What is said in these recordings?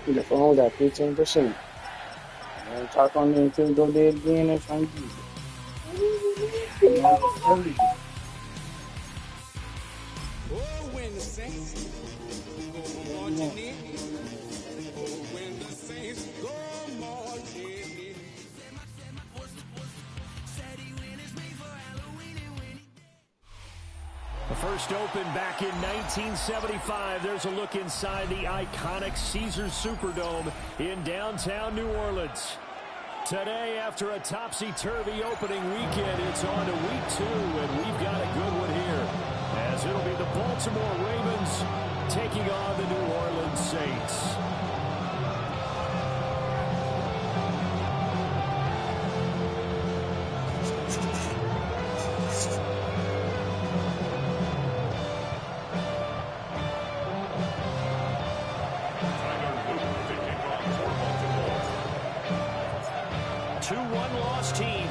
The phone got 15%. Talk on there until we go there again and try and use it. First opened back in 1975. There's a look inside the iconic Caesars Superdome in downtown New Orleans. Today, after a topsy-turvy opening weekend, it's on to week 2, and we've got a good one here, as it'll be the Baltimore Ravens taking on the New Orleans Saints.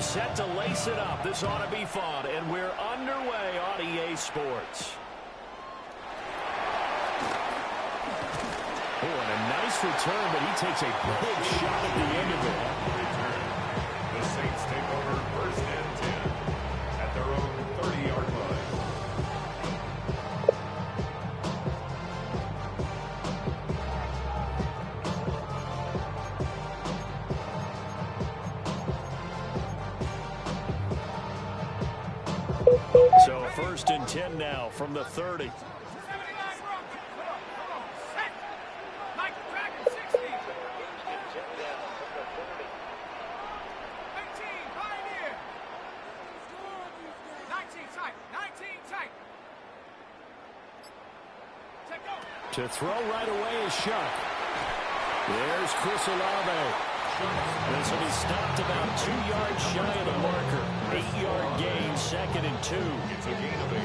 Set to lace it up. This ought to be fun, and we're underway on EA Sports. Oh, and a nice return, but he takes a big shot at the end of it. The Saints take over first and 10 at their own 30-yard line. So first and 10 now from the 30. To throw right away is Shuck. There's Chris Olave. This will be stopped about 2 yards shy of the marker. 8-yard gain, 2nd and 2. It's a gain of 8.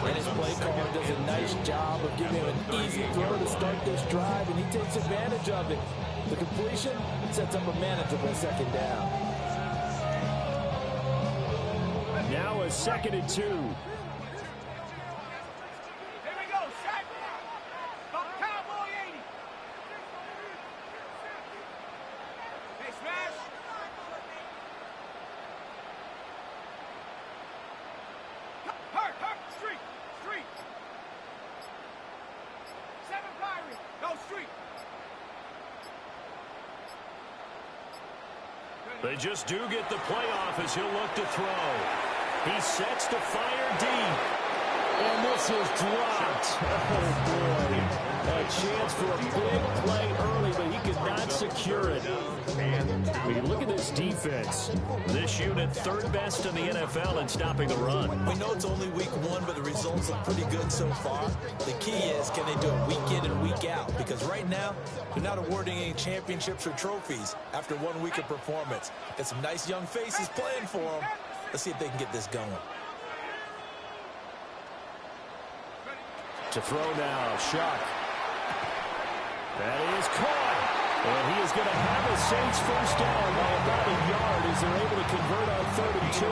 And his play caller does a nice job of giving him an easy throw to start this drive, and he takes advantage of it. The completion sets up a manageable 2nd down. Now a 2nd and 2. They just do get the playoff as he'll look to throw. He sets to fire deep. And this is dropped. Oh, boy. A chance for a big play early, but he could not secure it. I mean, look at this defense. This unit, 3rd best in the NFL in stopping the run. We know it's only week 1, but the results look pretty good so far. The key is, can they do it week in and week out? Because right now, they're not awarding any championships or trophies after 1 week of performance. Got some nice young faces playing for them. Let's see if they can get this going. To throw now, Shuck. That is caught. And he is going to have a Saints first down by about a yard as they're able to convert on 3rd and 2.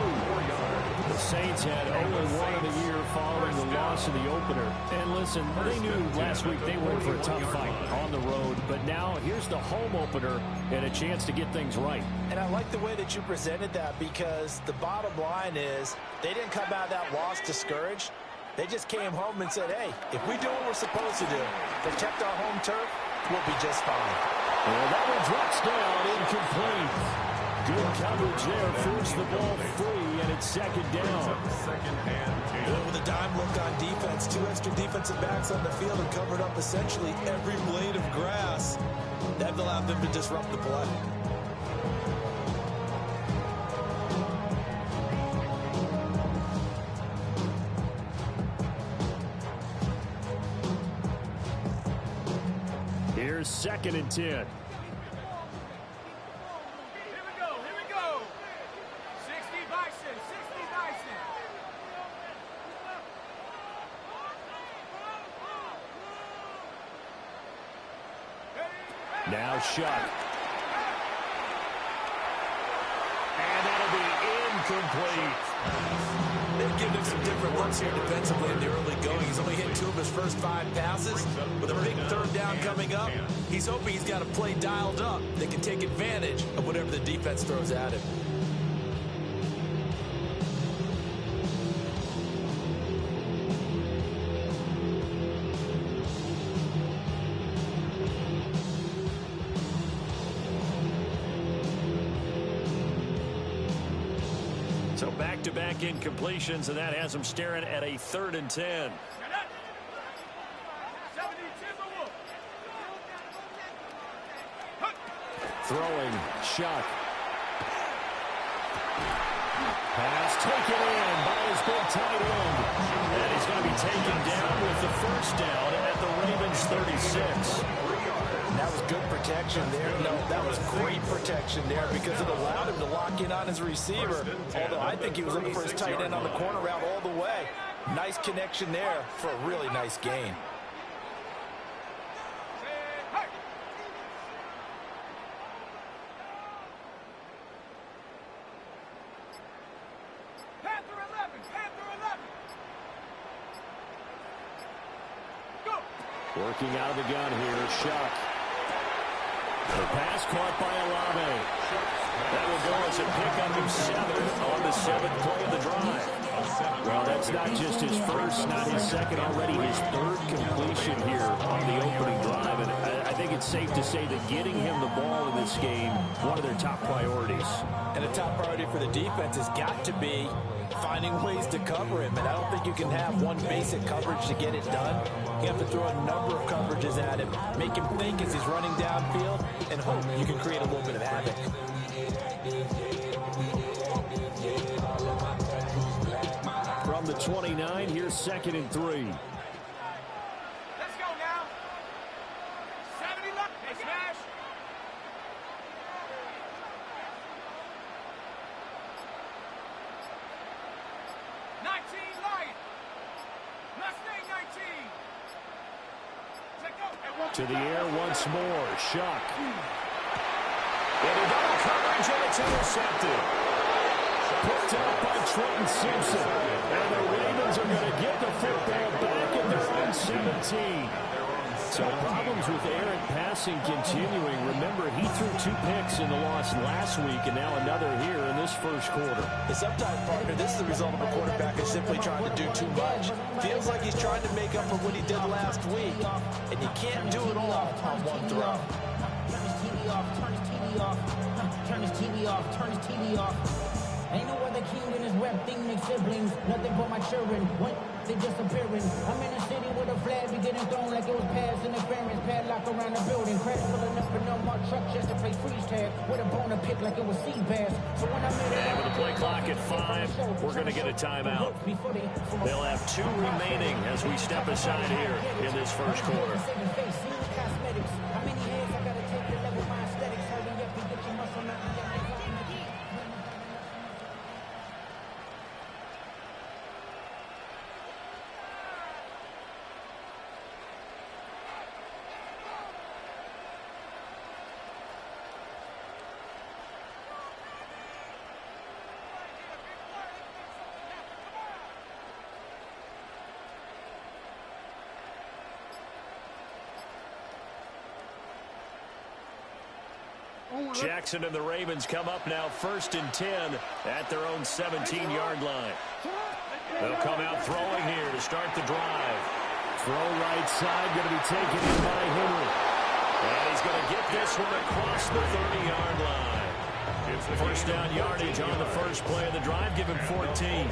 The Saints had 0-1 in the year following the loss in the opener. And listen, they knew last week they were in for a tough fight on the road. But now here's the home opener and a chance to get things right. And I like the way that you presented that, because the bottom line is they didn't come out of that loss discouraged. They just came home and said, hey, if we do what we're supposed to do, protect our home turf, we'll be just fine. Well, that one drops down, incomplete. Good coverage there, forced the ball free, and it's 2nd down. With a dime look on defense, 2 extra defensive backs on the field and covered up essentially every blade of grass. That allowed them to disrupt the play. Here's 2nd and 10. Here we go. 60 Bison. Now Shuck. And that'll be incomplete. They've given him some different looks here defensively in the early going. He's only hit 2 of his first 5 passes. With a big third down coming up, he's hoping he's got a play dialed up that can take advantage of whatever the defense throws at him. So back-to-back incompletions, and that has him staring at a 3rd and 10. Throwing, Shock. Pass taken in by his big tight end. And he's going to be taken down with the first down at the Ravens 36. That was good protection there. No, that was great protection there because it allowed him to lock in on his receiver. Although I think he was looking for his tight end on the corner route all the way. Nice connection there for a really nice gain. Working out of the gun here, Shock. The pass caught by Olave. That will go as a pickup of 7 on the 7th play of the drive. Well, that's not just his first, not his second, already his 3rd completion here on the opening drive. And I think it's safe to say that getting him the ball in this game, one of their top priorities. And a top priority for the defense has got to be finding ways to cover him. And I don't think you can have one basic coverage to get it done. You have to throw a number of coverages at him, make him think as he's running downfield, and hope you can create a little bit of havoc. From the 29, here's 2nd and 3. Let's go now. 70 left. Hey, smash. To the air once more. Shock. Into double coverage, and it's intercepted. Picked up by Trenton Simpson. And the Ravens are going to get the football back at their own 17. So problems with errant passing continuing. Remember, he threw 2 picks in the loss last week, and now another here in this first quarter. And sometimes, partner, this is the result of a quarterback is simply trying to do too much. Feels like he's trying to make up for what he did last week, and you can't do it all on one throw. Turn his TV off, turn his TV off, turn his TV off, turn his TV off. Ain't no other king in this rap thing, make siblings. Nothing but my children. What? They disappearing. I'm in a city with a flag be getting thrown like it was pass interference. Padlock around the building. Crash pulling up in no more truck just to play freeze tag. With a boner pick like it was sea bass. So when I made it, and with the play clock at 5, we're going to get a timeout. They'll have 2 remaining as we step aside here in this first quarter. How many heads I gotta take to level my aesthetics? Hurry up and get your muscle out. Jackson and the Ravens come up now 1st and 10 at their own 17-yard line. They'll come out throwing here to start the drive. Throw right side, going to be taken in by Henry. And he's going to get this one across the 30-yard line. First down yardage on the first play of the drive. Give him 14.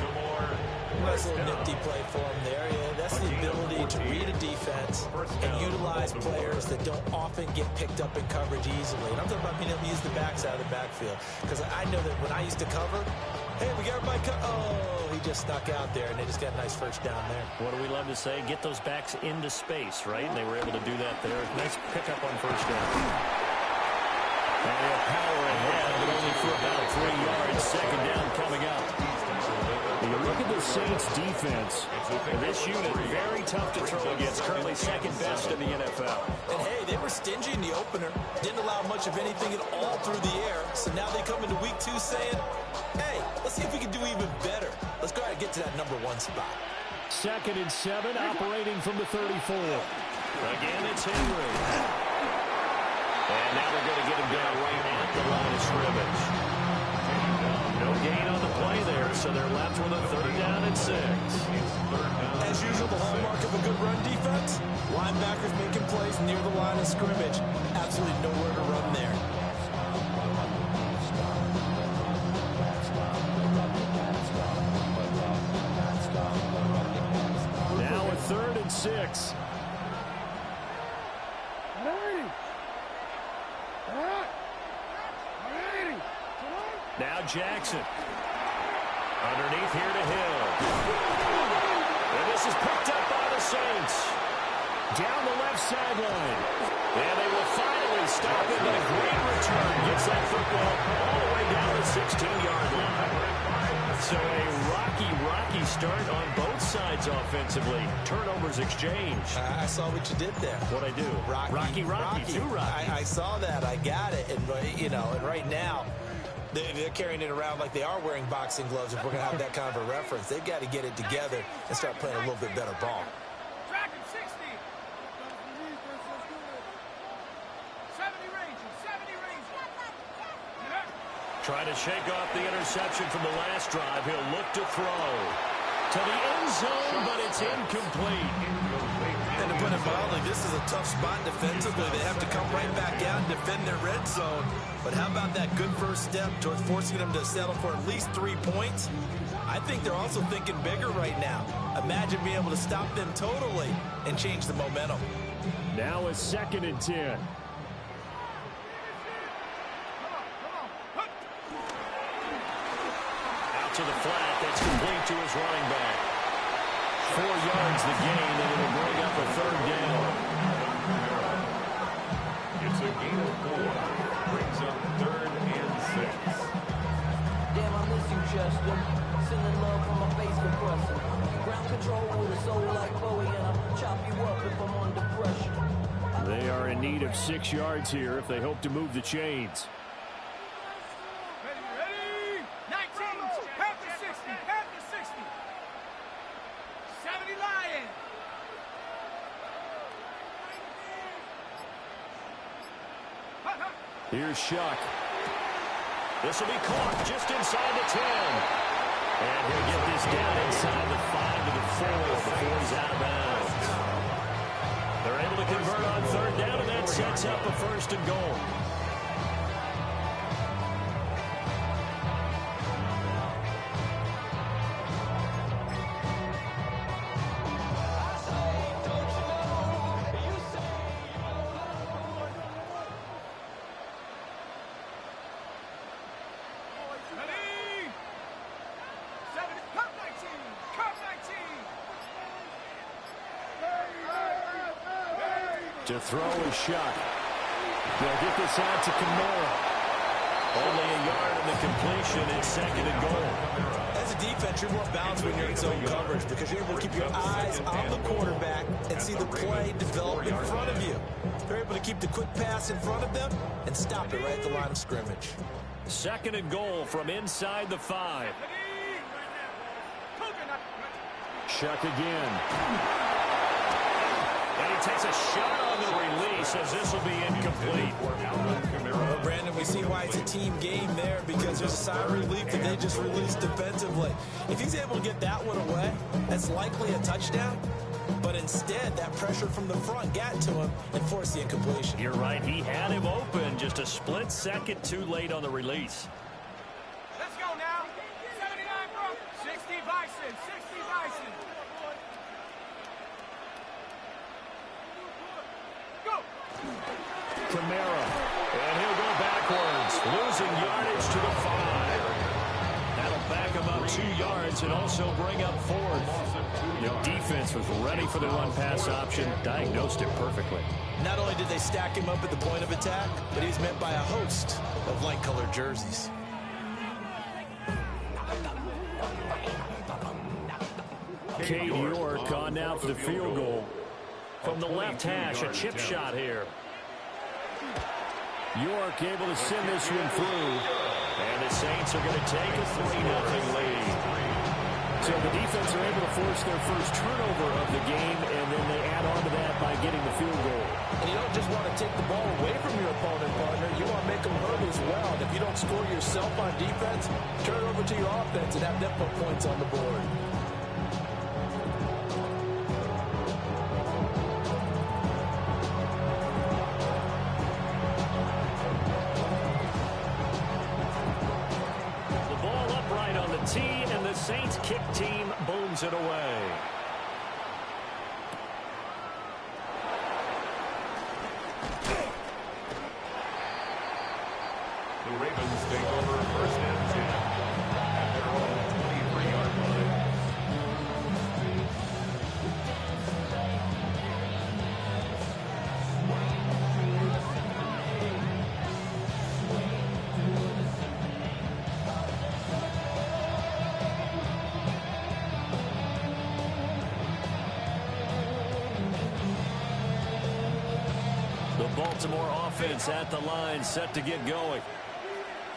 Nice little nifty play for him there. Yeah, that's the ability to read a defense and utilize players that don't often get picked up in coverage easily. And I'm talking about being able to use the backs out of the backfield. Because I know that when I used to cover, hey, we got everybody oh, he just snuck out there, and they just got a nice first down there. What do we love to say? Get those backs into space, right? And they were able to do that there. Nice pickup on first down. And they'll power ahead, but only for about 3 yards. Second down coming up. You look at the Saints defense, this unit very tough to throw against, currently 2nd best in the NFL. And hey, they were stingy in the opener, didn't allow much of anything at all through the air, so now they come into week 2 saying, Hey, let's see if we can do even better. Let's go ahead and get to that number 1 spot. 2nd and 7, operating from the 34. Again, it's Henry. And now they're going to get him down right at the line of scrimmage. No gain on the play there, so they're left with a 3rd down and 6. As usual, the hallmark of a good run defense, linebackers making plays near the line of scrimmage. Absolutely nowhere to run there. Now a 3rd and 6. Now Jackson. Underneath here to Hill. And this is picked up by the Saints. Down the left sideline. And they will finally stop it, but a great return. Gets that football all the way down the 16-yard line. So a rocky start on both sides offensively. Turnovers exchanged. I saw what you did there. What'd I do? Rocky. Too rocky. I saw that. I got it. And, you know, and right now, they're carrying it around like they are wearing boxing gloves. If we're going to have that kind of a reference, they've got to get it together and start playing a little bit better ball. Track him 60. 70 ranges. 70 ranges. Trying to shake off the interception from the last drive. He'll look to throw to the end zone, but it's incomplete. And to put it mildly, this is a tough spot defensively. They have to come right back out and defend their red zone. But how about that good first step towards forcing them to settle for at least 3 points? I think they're also thinking bigger right now. Imagine being able to stop them totally and change the momentum. Now a 2nd and 10. Out to the flat. That's complete to his running back. 4 yards the gain, and it'll bring up a 3rd down. It's a gain of 4. Brings up 3rd and 6. Damn, I miss you, Chester. Sending love from my face compressor. Ground control with a soul like Bowie, and I'll chop you up if I'm under pressure. They are in need of 6 yards here if they hope to move the chains. Ready? 19. Half the 60. Half the 60. 70 Lions. Here's Shuck. This will be caught just inside the 10. And he'll get this down inside the 5 to the 4 before he's out of bounds. They're able to convert on 3rd down, and that sets up a 1st and goal. To throw is Shuck. They'll get this out to Kamara. Only a yard in the completion. It's 2nd and goal. As a defense, you're more balanced when you're in zone coverage because you're able to keep your eyes on the quarterback and see the play develop in front of you. You're able to keep the quick pass in front of them and stop it right at the line of scrimmage. 2nd and goal from inside the 5. Shuck again. And he takes a shot on the release as this will be incomplete. Well, Brandon, we see why it's a team game there because there's a sigh of relief that they just released defensively. If he's able to get that one away, that's likely a touchdown. But instead, that pressure from the front got to him and forced the incompletion. You're right. He had him open, just a split second too late on the release. Let's go now. 79 bro. 60 Bison. 60 Bison. Go. Kamara. And he'll go backwards, losing yardage to the 5. That'll back him up 2 yards and also bring up 4th. The defense was ready for the run-pass option, diagnosed it perfectly. Not only did they stack him up at the point of attack, but he's met by a host of light-colored jerseys. Cade York on now for the field goal. From the left hash, a chip shot here. York able to send this one through. And the Saints are going to take a 3-0 lead. So the defense are able to force their first turnover of the game, and then they add on to that by getting the field goal. And you don't just want to take the ball away from your opponent, partner. You want to make them hurt as well. And if you don't score yourself on defense, turn it over to your offense and have them put points on the board. And the Saints kick team booms it away. The Ravens take over first and 10 at their own 23-yard line. Baltimore offense at the line, set to get going.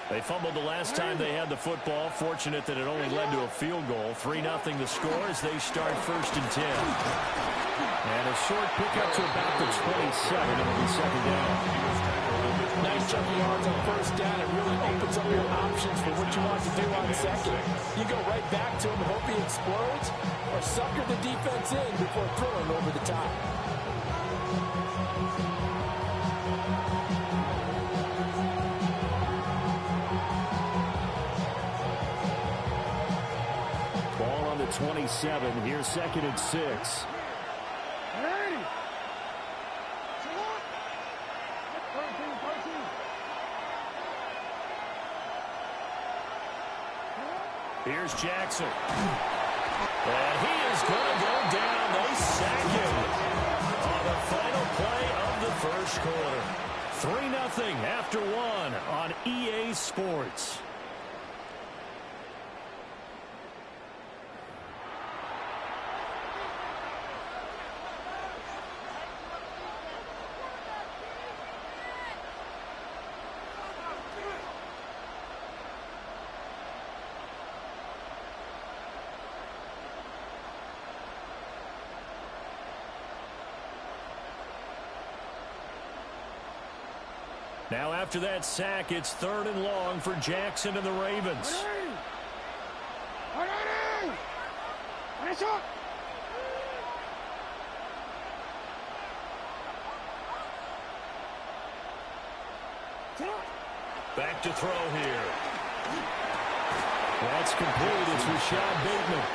They fumbled the last time they had the football. Fortunate that it only led to a field goal. 3-0 the score as they start first and 10. And a short pickup to about the 27. It'll be second down. Nice chunk of yards on first down. It really opens up your options for what you want to do on second. You go right back to him and hope he explodes, or sucker the defense in before throwing over the top. Ball on the 27. Here's second and 6. Here's Jackson. And he is going to go down. They sack him on the final play of the first quarter. 3-0 after one on EA Sports. Now after that sack, it's third and long for Jackson and the Ravens. Back to throw here. That's complete. It's Rashad Bateman.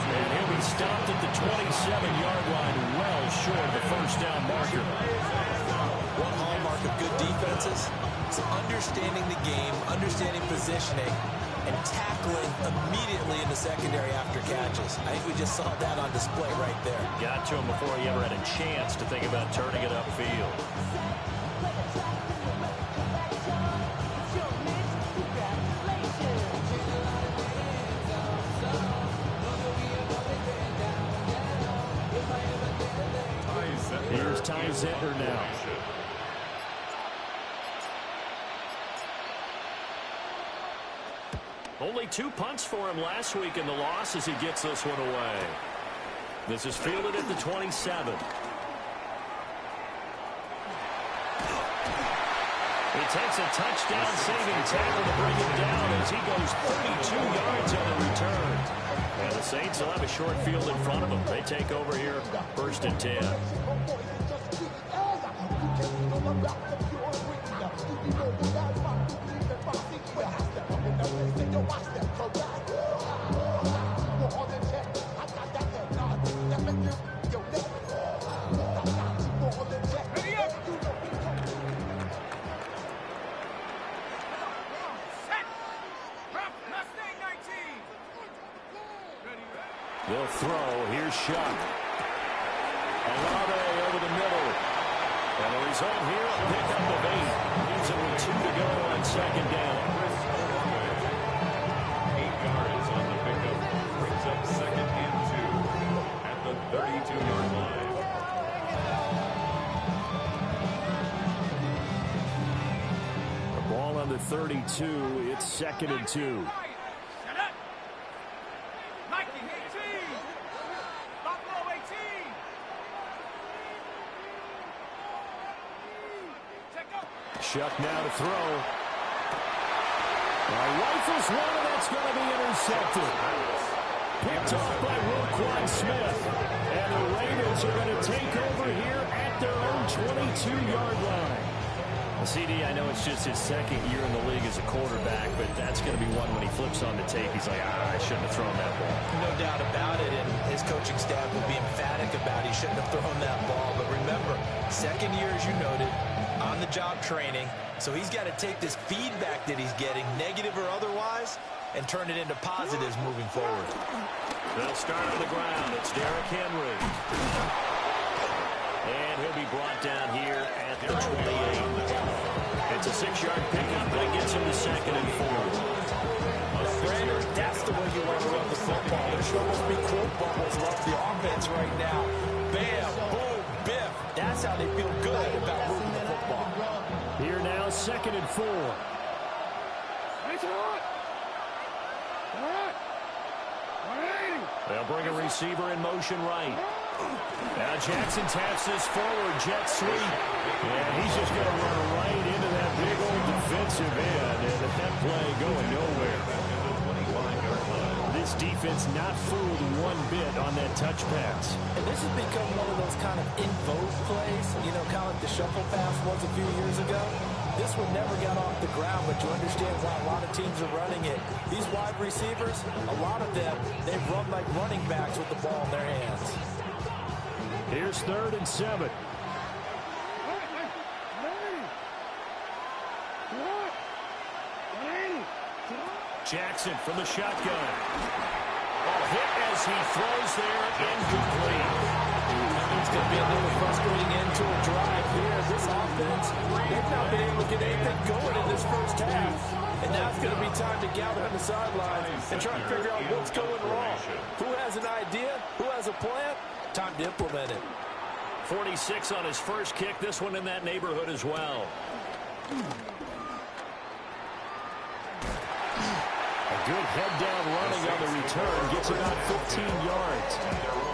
And he'll be stopped at the 27-yard line, well short of the first down marker. One hallmark of good defenses is understanding the game, understanding positioning, and tackling immediately in the secondary after catches. I think we just saw that on display right there. Got to him before he ever had a chance to think about turning it upfield. Here's Ty Zentner now. Only 2 punts for him last week in the loss as he gets this one away. This is fielded at the 27. He takes a touchdown-saving tackle to bring him down as he goes 32 yards on the return. And the Saints will have a short field in front of them. They take over here, first and 10. They'll throw. Here's Shuck. Olave over the middle. And the result here, a pickup of 8. Leaves it with 2 to go on second down. 8 yards on the pickup. Brings up second and 2 at the 32-yard line. The ball on the number 32. It's 2nd and 2. Shuck now to throw. Rifles one, and that's going to be intercepted. Picked off by Roquan Smith. And the Raiders are going to take over here at their own 22-yard line. Well, CD, I know it's just his 2nd year in the league as a quarterback, but that's going to be one when he flips on the tape. He's like, I shouldn't have thrown that ball. No doubt about it, and his coaching staff will be emphatic about he shouldn't have thrown that ball. But remember, 2nd year, as you noted, on-the-job training, so he's got to take this feedback that he's getting, negative or otherwise, and turn it into positives moving forward. They'll start on the ground. It's Derrick Henry. And he'll be brought down here at the 28. It's a 6-yard pickup, but it gets him to 2nd and 4. Brandon, that's the way you want to run the football. There should almost be quote bubbles off the offense right now. Bam, boom, biff. That's how they feel good about moving the football. Here now, 2nd and 4. They'll bring a receiver in motion right. Now Jackson taps this forward, jet sweep. And he's just going to run right into that big old defensive end. And that play going nowhere. This defense not fooled one bit on that touch pass. And this has become one of those kind of in vogue plays, you know, kind of like the shuffle pass was a few years ago. This one never got off the ground, but you understand why a lot of teams are running it. These wide receivers, a lot of them, they've run like running backs with the ball in their hands. Here's 3rd and 7. Jackson from the shotgun. Hit as he throws there, incomplete. It's going to be a little frustrating end to a drive here. This offense, they've not been able to get anything going in this first half. And now it's going to be time to gather on the sidelines and try to figure out what's going wrong. Who has an idea? Who has a plan? Time to implement it. 46 on his first kick. This one in that neighborhood as well. A good head-down running on the return. Gets about 15 yards.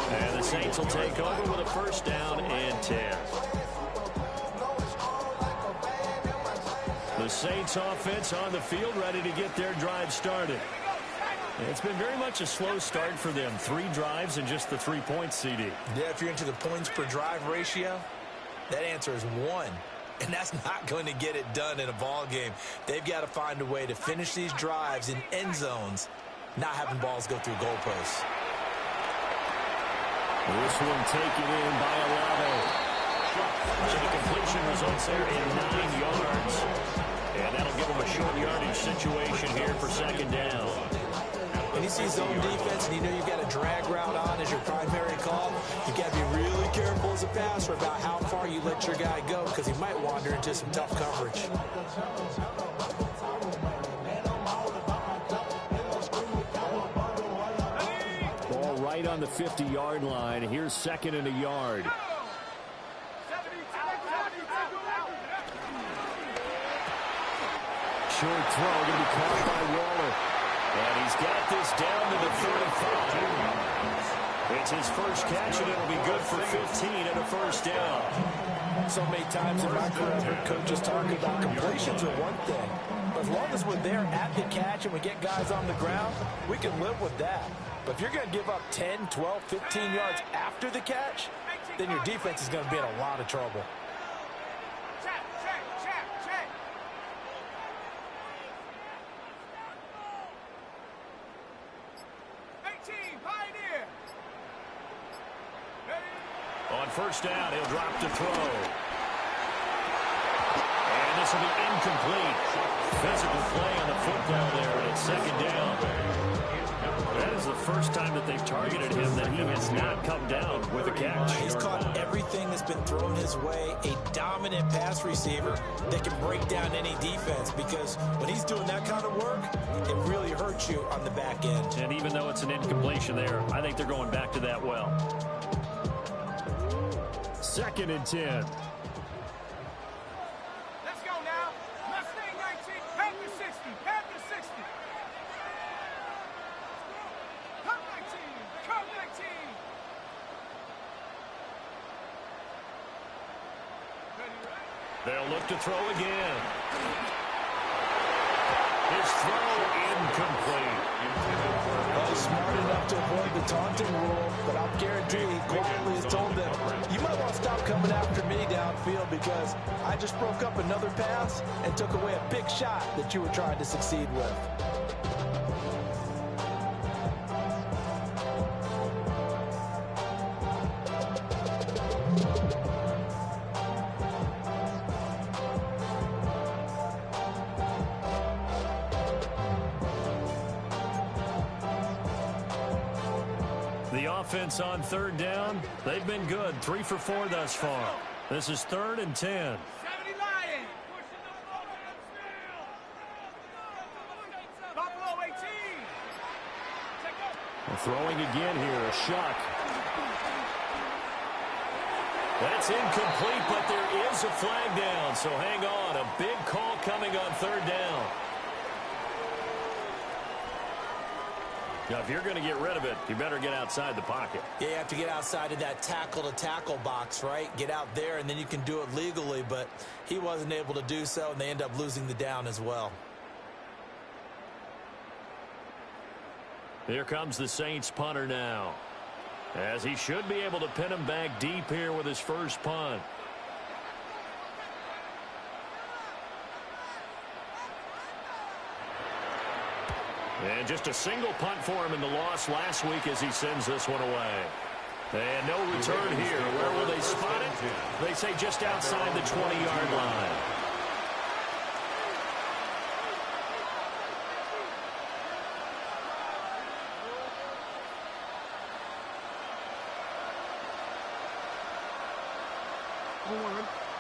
And the Saints will take over with a 1st down and 10. The Saints offense on the field ready to get their drive started. It's been very much a slow start for them. 3 drives and just the 3 points, CD. Yeah, if you're into the points per drive ratio, that answer is 1. And that's not going to get it done in a ball game. They've got to find a way to finish these drives in end zones, not having balls go through goalposts. This one taken in by Olave. So the completion results there in 9 yards. And that'll give them a short yardage situation here for 2nd down. When you see zone defense and you know you've got a drag route on as your primary call, you've got to be really careful as a passer about how far you let your guy go because he might wander into some tough coverage. Ball right on the 50-yard line. Here's 2nd and a yard. Short throw going to be caught by Waller. And he's got this down to the 35. It's his first catch, and it'll be good for 15 and a 1st down. So many times in my career, I've heard coaches talking about completions are one thing. But as long as we're there at the catch and we get guys on the ground, we can live with that. But if you're going to give up 10, 12, 15 yards after the catch, then your defense is going to be in a lot of trouble. On 1st down, he'll drop to throw. And this will be incomplete. Physical play on the football there, and it's 2nd down. That is the first time that they've targeted him that he has not come down with a catch. He's caught everything that's been thrown his way. A dominant pass receiver that can break down any defense because when he's doing that kind of work, it really hurts you on the back end. And even though it's an incompletion there, I think they're going back to that well. 2nd and 10. Let's go now. Mustang 19. Hey, They'll look to throw again. His throw incomplete. Well, smart enough to avoid the taunting rule, but I'll guarantee he quietly has told them, you might want to stop coming after me downfield because I just broke up another pass and took away a big shot that you were trying to succeed with. The offense on third down, they've been good. 3 for 4 thus far. This is 3rd and 10. 70 Lions. Buffalo 18. Throwing again here, a shot. That's incomplete, but there is a flag down, so hang on. A big call coming on 3rd down. Now, if you're going to get rid of it, you better get outside the pocket. Yeah, you have to get outside of that tackle-to-tackle box, right? Get out there, and then you can do it legally, but he wasn't able to do so, and they end up losing the down as well. Here comes the Saints punter now, as he should be able to pin him back deep here with his first punt. And just a single punt for him in the loss last week as he sends this one away. And no return here. Where will they spot it? They say just outside the 20-yard line.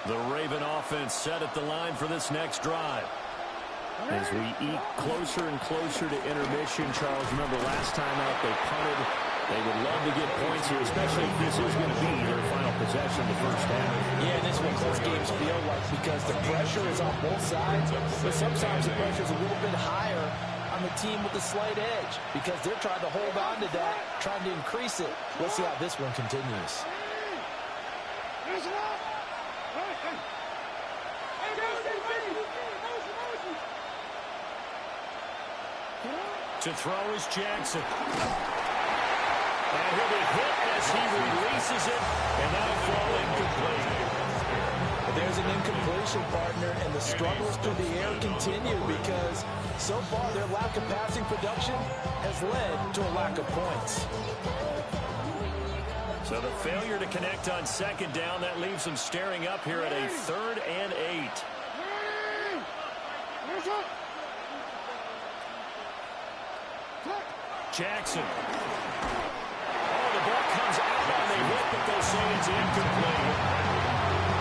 The Raven offense set at the line for this next drive. As we eat closer and closer to intermission, Charles, remember last time out they punted. They would love to get points here, especially if this is going to be their final possession of the first half. Yeah, and this is what close games feel like because the pressure is on both sides, but sometimes the pressure is a little bit higher on the team with the slight edge because they're trying to hold on to that, trying to increase it. Let's see how this one continues. To throw is Jackson. And he'll be hit as he releases it, and that'll fall incomplete. There's an incompletion, partner, and the struggles through the air continue because so far their lack of passing production has led to a lack of points. So the failure to connect on 2nd down, that leaves them staring up here at a 3rd and 8. Jackson. Oh, the ball comes out on the hit, but they'll say it's incomplete.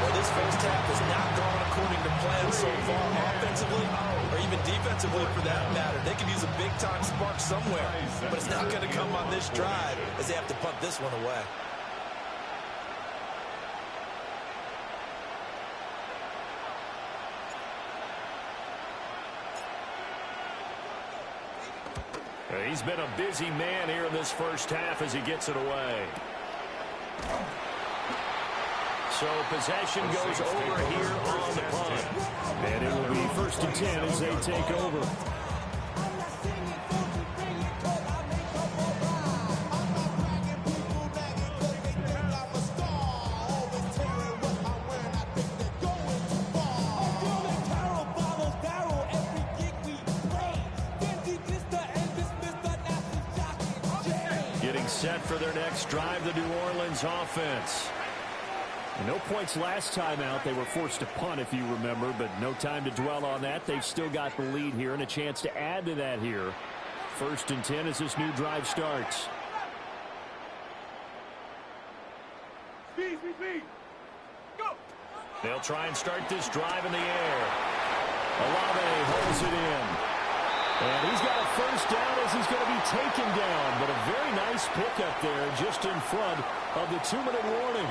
Well, this first half has not gone according to plan so far, offensively or even defensively for that matter. They could use a big-time spark somewhere, but it's not going to come on this drive as they have to punt this one away. He's been a busy man here in this first half as he gets it away. So possession goes over here on the punt. And it will be 1st and 10 as they take over. Set for their next drive, the New Orleans offense. And no points last time out. They were forced to punt, if you remember, but no time to dwell on that. They've still got the lead here and a chance to add to that here. 1st and 10 as this new drive starts. Go. They'll try and start this drive in the air. Olave holds it in. And he's got a first down as he's going to be taken down. But a very nice pickup there just in front of the 2-minute warning.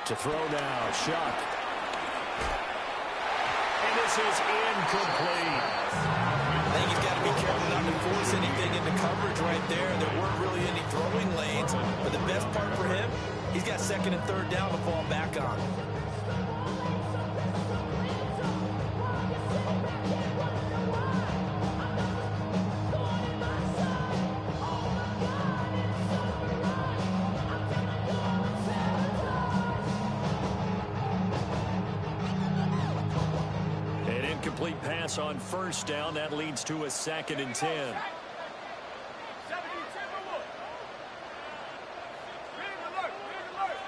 To throw now, Shuck. And this is incomplete. I think he's got to be careful not to force anything into coverage right there. There weren't really any throwing lanes, but the best part for him, he's got second and third down to fall back on. Incomplete pass on first down. That leads to a 2nd and 10. 72 Timberwolves. Big alert, big alert.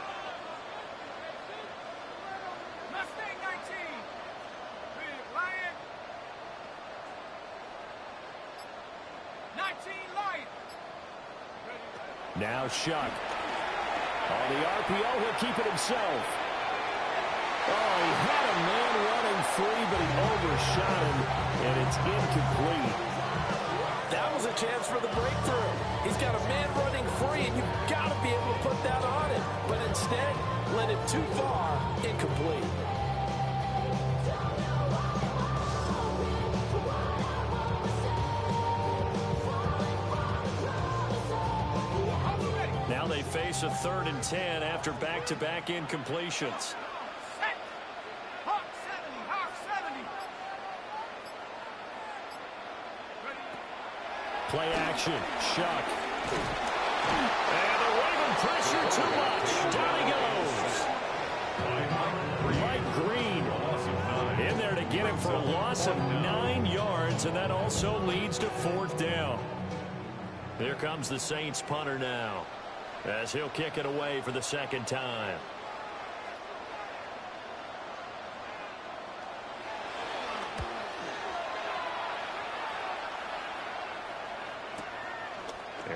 Mustang 19. Big Lion. 19 Lion. Now Shuck. On the RPO, he'll keep it himself. Oh, he had a man running free, but he overshot him, and it's incomplete. That was a chance for the breakthrough. He's got a man running free, and you've got to be able to put that on him. But instead, let it too far, incomplete. Now they face a 3rd and 10 after back-to-back incompletions. Hawk 70, Hawk 70. Play action, Shuck. And the Raven pressure too much. Down he goes. Mike Green in there to get him for a loss of 9 yards, and that also leads to 4th down. Here comes the Saints punter now, as he'll kick it away for the 2nd time.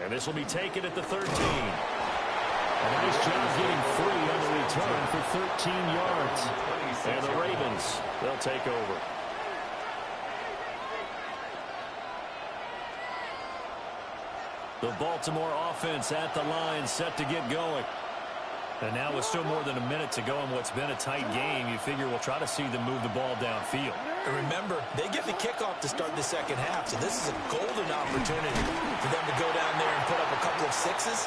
And this will be taken at the 13. A nice job getting free on the return for 13 yards. And the Ravens, they'll take over. The Baltimore offense at the line, set to get going. And now with still more than a minute to go in what's been a tight game, you figure we'll try to see them move the ball downfield. And remember, they get the kickoff to start the second half, so this is a golden opportunity for them to go down there and put up a couple of sixes.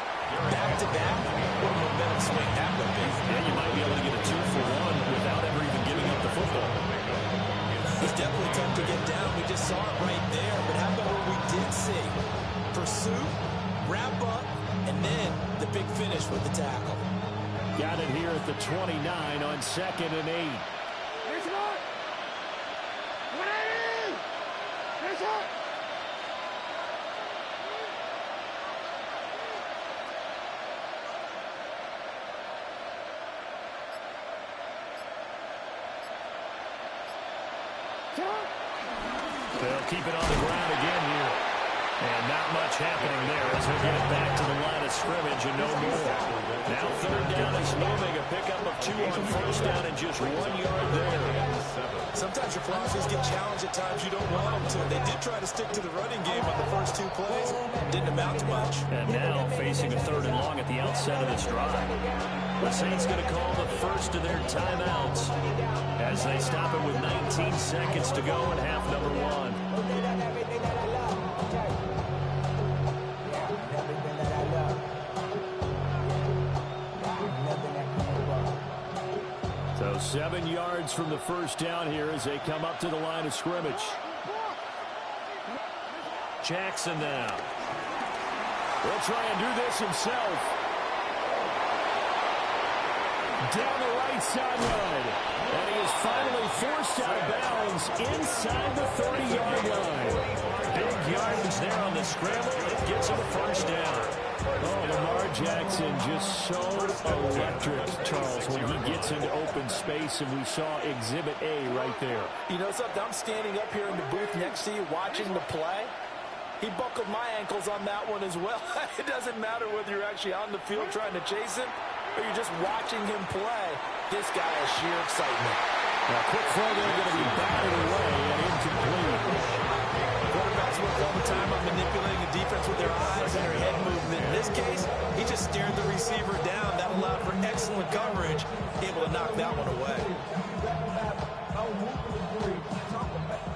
Back-to-back, what a momentum swing that would be. And you might be able to get a 2-for-1 without ever even giving up the football. He's definitely tough to get down. We just saw it right there. But how about what we did see? Pursuit, wrap up, and then the big finish with the tackle. Got it here at the 29 on 2nd and 8. They'll keep it on the ground again here. And not much happening there as he'll get it back to the line of scrimmage and no more. Now 3rd down is looming. A pickup of 2 on 1st down and just 1 yard there. Sometimes your philosophies get challenged at times you don't want them to. They did try to stick to the running game on the first 2 plays. Didn't amount to much. And now facing a 3rd and long at the outset of this drive. The Saints going to call the first of their timeouts as they stop it with 19 seconds to go in half number 1. So 7 yards from the first down here as they come up to the line of scrimmage. Jackson now. He'll try and do this himself. Down the right sideline. And he is finally forced out of bounds inside the 30-yard line. Big yardage there on the scramble. It gets him a first down. Oh, Lamar Jackson just so electric, Charles, when he gets into open space, and we saw Exhibit A right there. You know something? I'm standing up here in the booth next to you watching the play. He buckled my ankles on that one as well. It doesn't matter whether you're actually on the field trying to chase him or you're just watching him play. This guy has sheer excitement. Now, quick throw there, going to be batted away and incomplete. Quarterbacks work all the time on manipulating the defense with their eyes and their head movement. In this case, he just stared the receiver down. That allowed for excellent excellent coverage, able to knock that one away.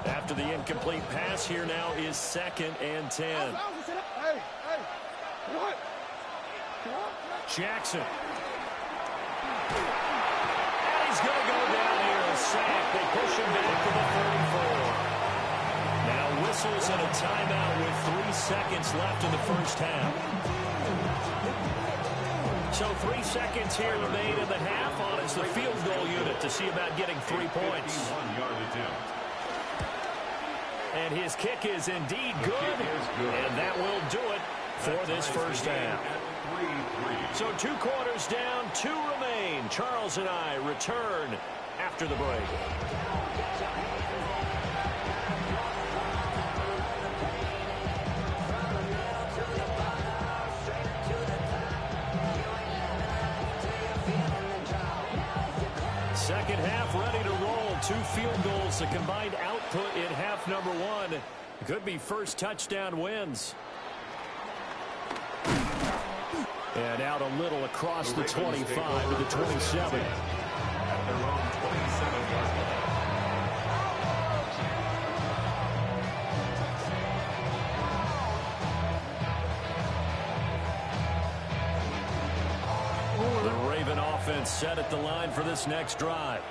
After the incomplete pass, here now is 2nd and 10. Jackson. And he's going to go down here, a sack. They push him back to the 34. Now whistles and a timeout with 3 seconds left in the first half. So 3 seconds here remain in the half on as the field goal unit to see about getting 3 points. And his kick is indeed good, and that will do it for this first half. So 2 quarters down, 2 remain. Charles and I return after the break. Second half ready to roll. 2 field goals, the combined output in half number 1. Could be first touchdown wins. And out a little across the 25 to the 27. At their own 27-yard line. The Raven offense set at the line for this next drive.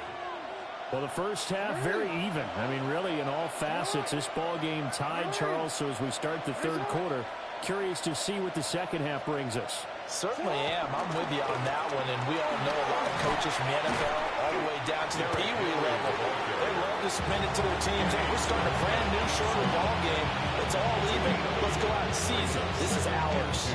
Well, the first half, very even. I mean, really, in all facets, this ball game tied, Charles. So as we start the third quarter, curious to see what the second half brings us. Certainly am. I'm with you on that one, and we all know a lot of coaches from the NFL all the way down to the Pee Wee level. They love to spin it to their teams. Hey, we're starting a brand new, shorter ball game. It's all even. Let's go out and seize it. This is ours.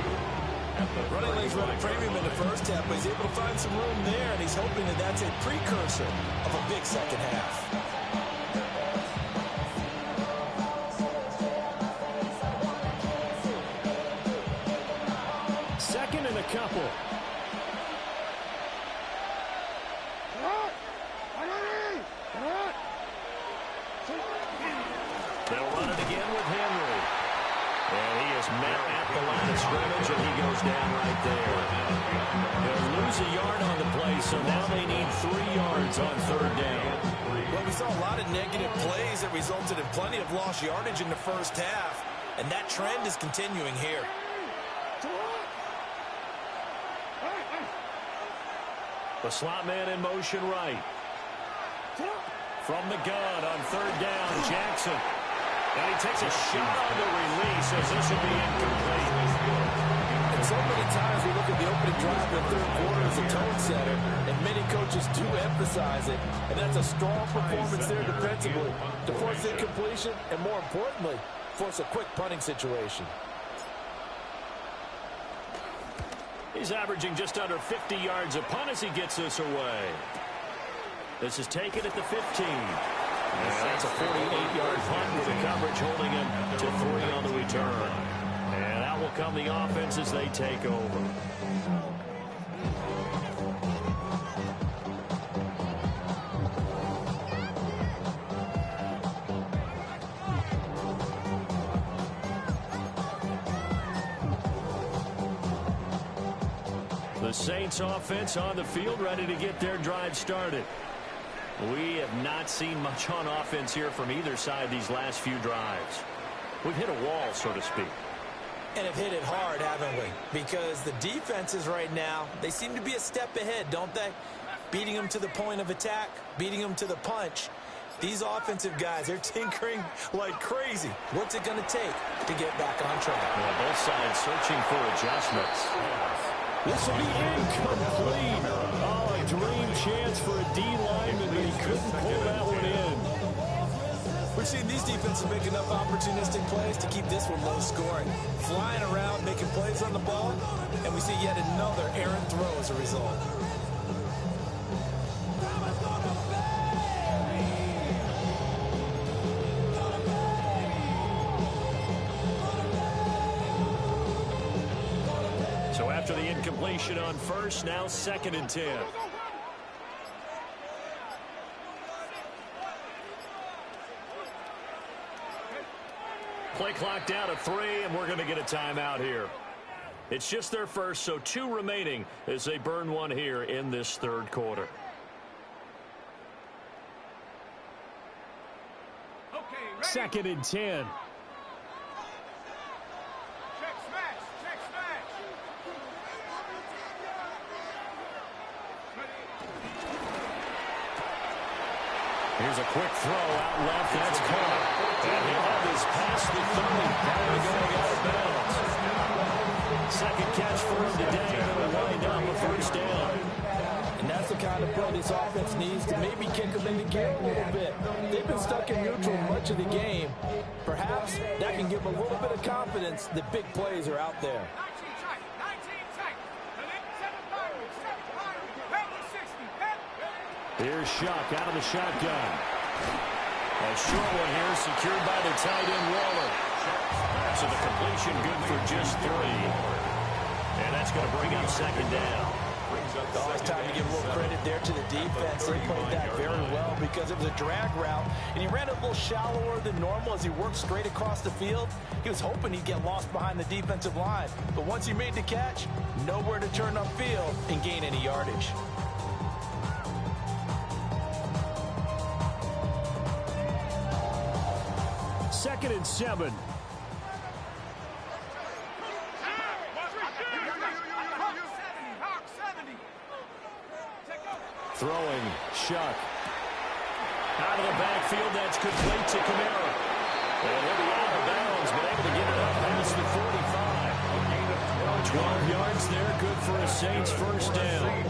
Running lanes running premium in the first half, but he's able to find some room there, and he's hoping that that's a precursor of a big second half. Second and a couple. They'll run it again with Henry. And he is met at the line of scrimmage, and he goes down right there. They'll lose a yard on the play, so now they need 3 yards on third down. Well, we saw a lot of negative plays that resulted in plenty of lost yardage in the first half, and that trend is continuing here. The slot man in motion right. From the gun on third down, Jackson. And he takes a shot on the release as this will be incomplete. And so many times we look at the opening drive in the third quarter as a tone setter, and many coaches do emphasize it. And that's a strong performance there defensively to force incompletion and, more importantly, force a quick punting situation. He's averaging just under 50 yards a punt as he gets this away. This is taken at the 15. And that's a 48-yard punt with the coverage holding him to 3 on the return. And out will come the offense as they take over. The Saints offense on the field, ready to get their drive started. We have not seen much on offense here from either side these last few drives. We've hit a wall, so to speak. And have hit it hard, haven't we? Because the defenses right now, they seem to be a step ahead, don't they? Beating them to the point of attack, beating them to the punch. These offensive guys, they're tinkering like crazy. What's it going to take to get back on track? Well, both sides searching for adjustments. This will be incomplete. Oh, a dream chance for a D lineman, but he couldn't pull that one in. We've seen these defenses make enough opportunistic plays to keep this one low scoring. Flying around, making plays on the ball, and we see yet another errant throw as a result. So after the incompletion on first, now 2nd and 10. Play clock down to 3, and we're going to get a timeout here. It's just their first, so 2 remaining as they burn one here in this third quarter. Okay, ready? 2nd and 10. Check smash. Check smash. Here's a quick throw out left. That's caught. And he'll have this past the 30. Probably going out of bounds. Second catch for him today. He'll wind up a first down. And that's the kind of play this offense needs to maybe kick them in the gear a little bit. They've been stuck in neutral much of the game. Perhaps that can give them a little bit of confidence that big plays are out there. 19 tight. 19 tight. And then 7 Byron. 7 Byron. Head to 60. Head. Here's Shuck out of the shotgun. A short one here secured by the tight end Waller. So the completion good for just 3. And that's going to bring up second down. Oh, it's time to give a little credit there to the defense. They played that very well because it was a drag route, and he ran a little shallower than normal as he worked straight across the field. He was hoping he'd get lost behind the defensive line, but once he made the catch, nowhere to turn upfield and gain any yardage. Second and 7. Throwing, Shuck. Out of the backfield, that's complete to Kamara. And he'll be out of bounds, but able to get it up past the 45. 12 yards there, good for a Saints first down.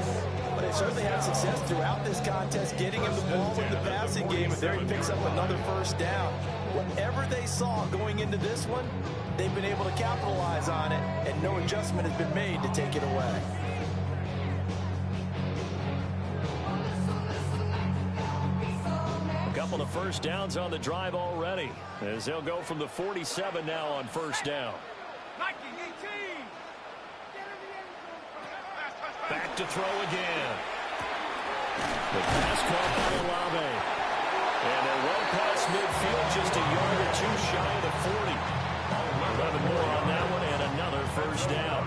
But they certainly had success throughout this contest, getting him the ball in the passing game, and there he picks up another first down. Whatever they saw going into this one, they've been able to capitalize on it, and no adjustment has been made to take it away. Couple of first downs on the drive already, as they'll go from the 47 now on first down. Back to throw again. The pass caught by Olave. And they're well past midfield, just a yard or 2 shy of the 40. 11 more on that one, and another first down.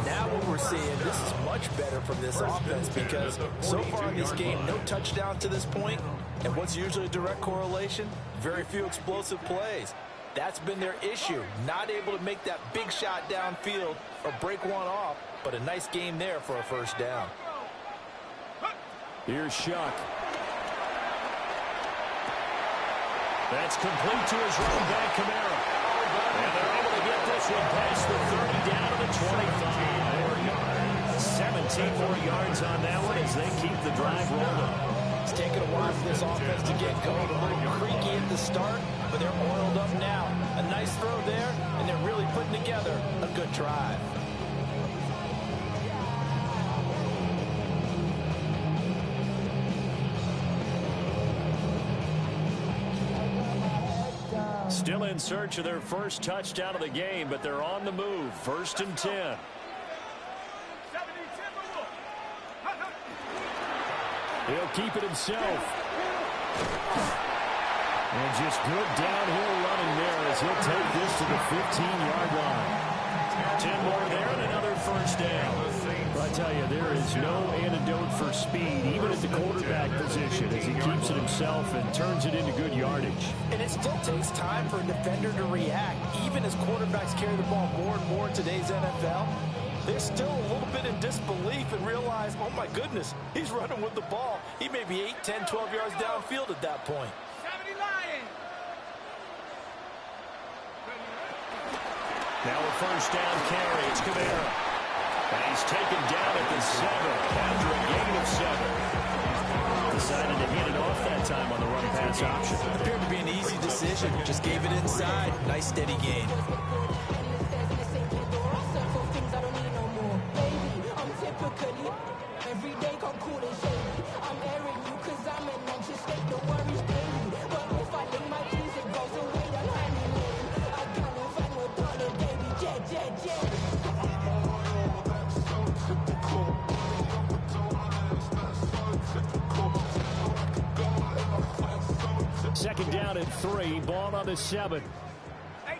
Now what we're seeing, this is much better from this offense because so far in this game, no touchdown to this point. And what's usually a direct correlation? Very few explosive plays. That's been their issue. Not able to make that big shot downfield or break one off, but a nice game there for a first down. Here's Shuck. That's complete to his running back, Kamara. And they're able to get this one past the 30 down to the 25. 17 more yards on that one as they keep the drive rolling. It's taken a while for this offense to get going. A little creaky at the start, but they're oiled up now. A nice throw there, and they're really putting together a good drive. Still in search of their first touchdown of the game, but they're on the move. 1st and 10. He'll keep it himself. And just good downhill running there as he'll take this to the 15-yard line. 10 more there and another first down. But I tell you, there is no antidote for speed, even at the quarterback position, as he keeps it himself and turns it into good yardage. And it still takes time for a defender to react, even as quarterbacks carry the ball more and more in today's NFL. They're still a little bit in disbelief and realize, oh my goodness, he's running with the ball. He may be 8, 10, 12 yards downfield at that point. 70 Lions. Now a first down carry. It's Kamara. And he's taken down at the 7 after a gain of 7. Decided to hand it off that time on the run pass option. Appeared to be an easy decision. Just gave it inside. Nice steady gain. Every day come cool and shady. I'm airing you cause I'm an anxious state. The worries daily. But if I lay my keys, it goes away. I'm handling. I gotta find no dollar, baby. Jet, jet, jet. Second down and 3. Ball on the 7. 18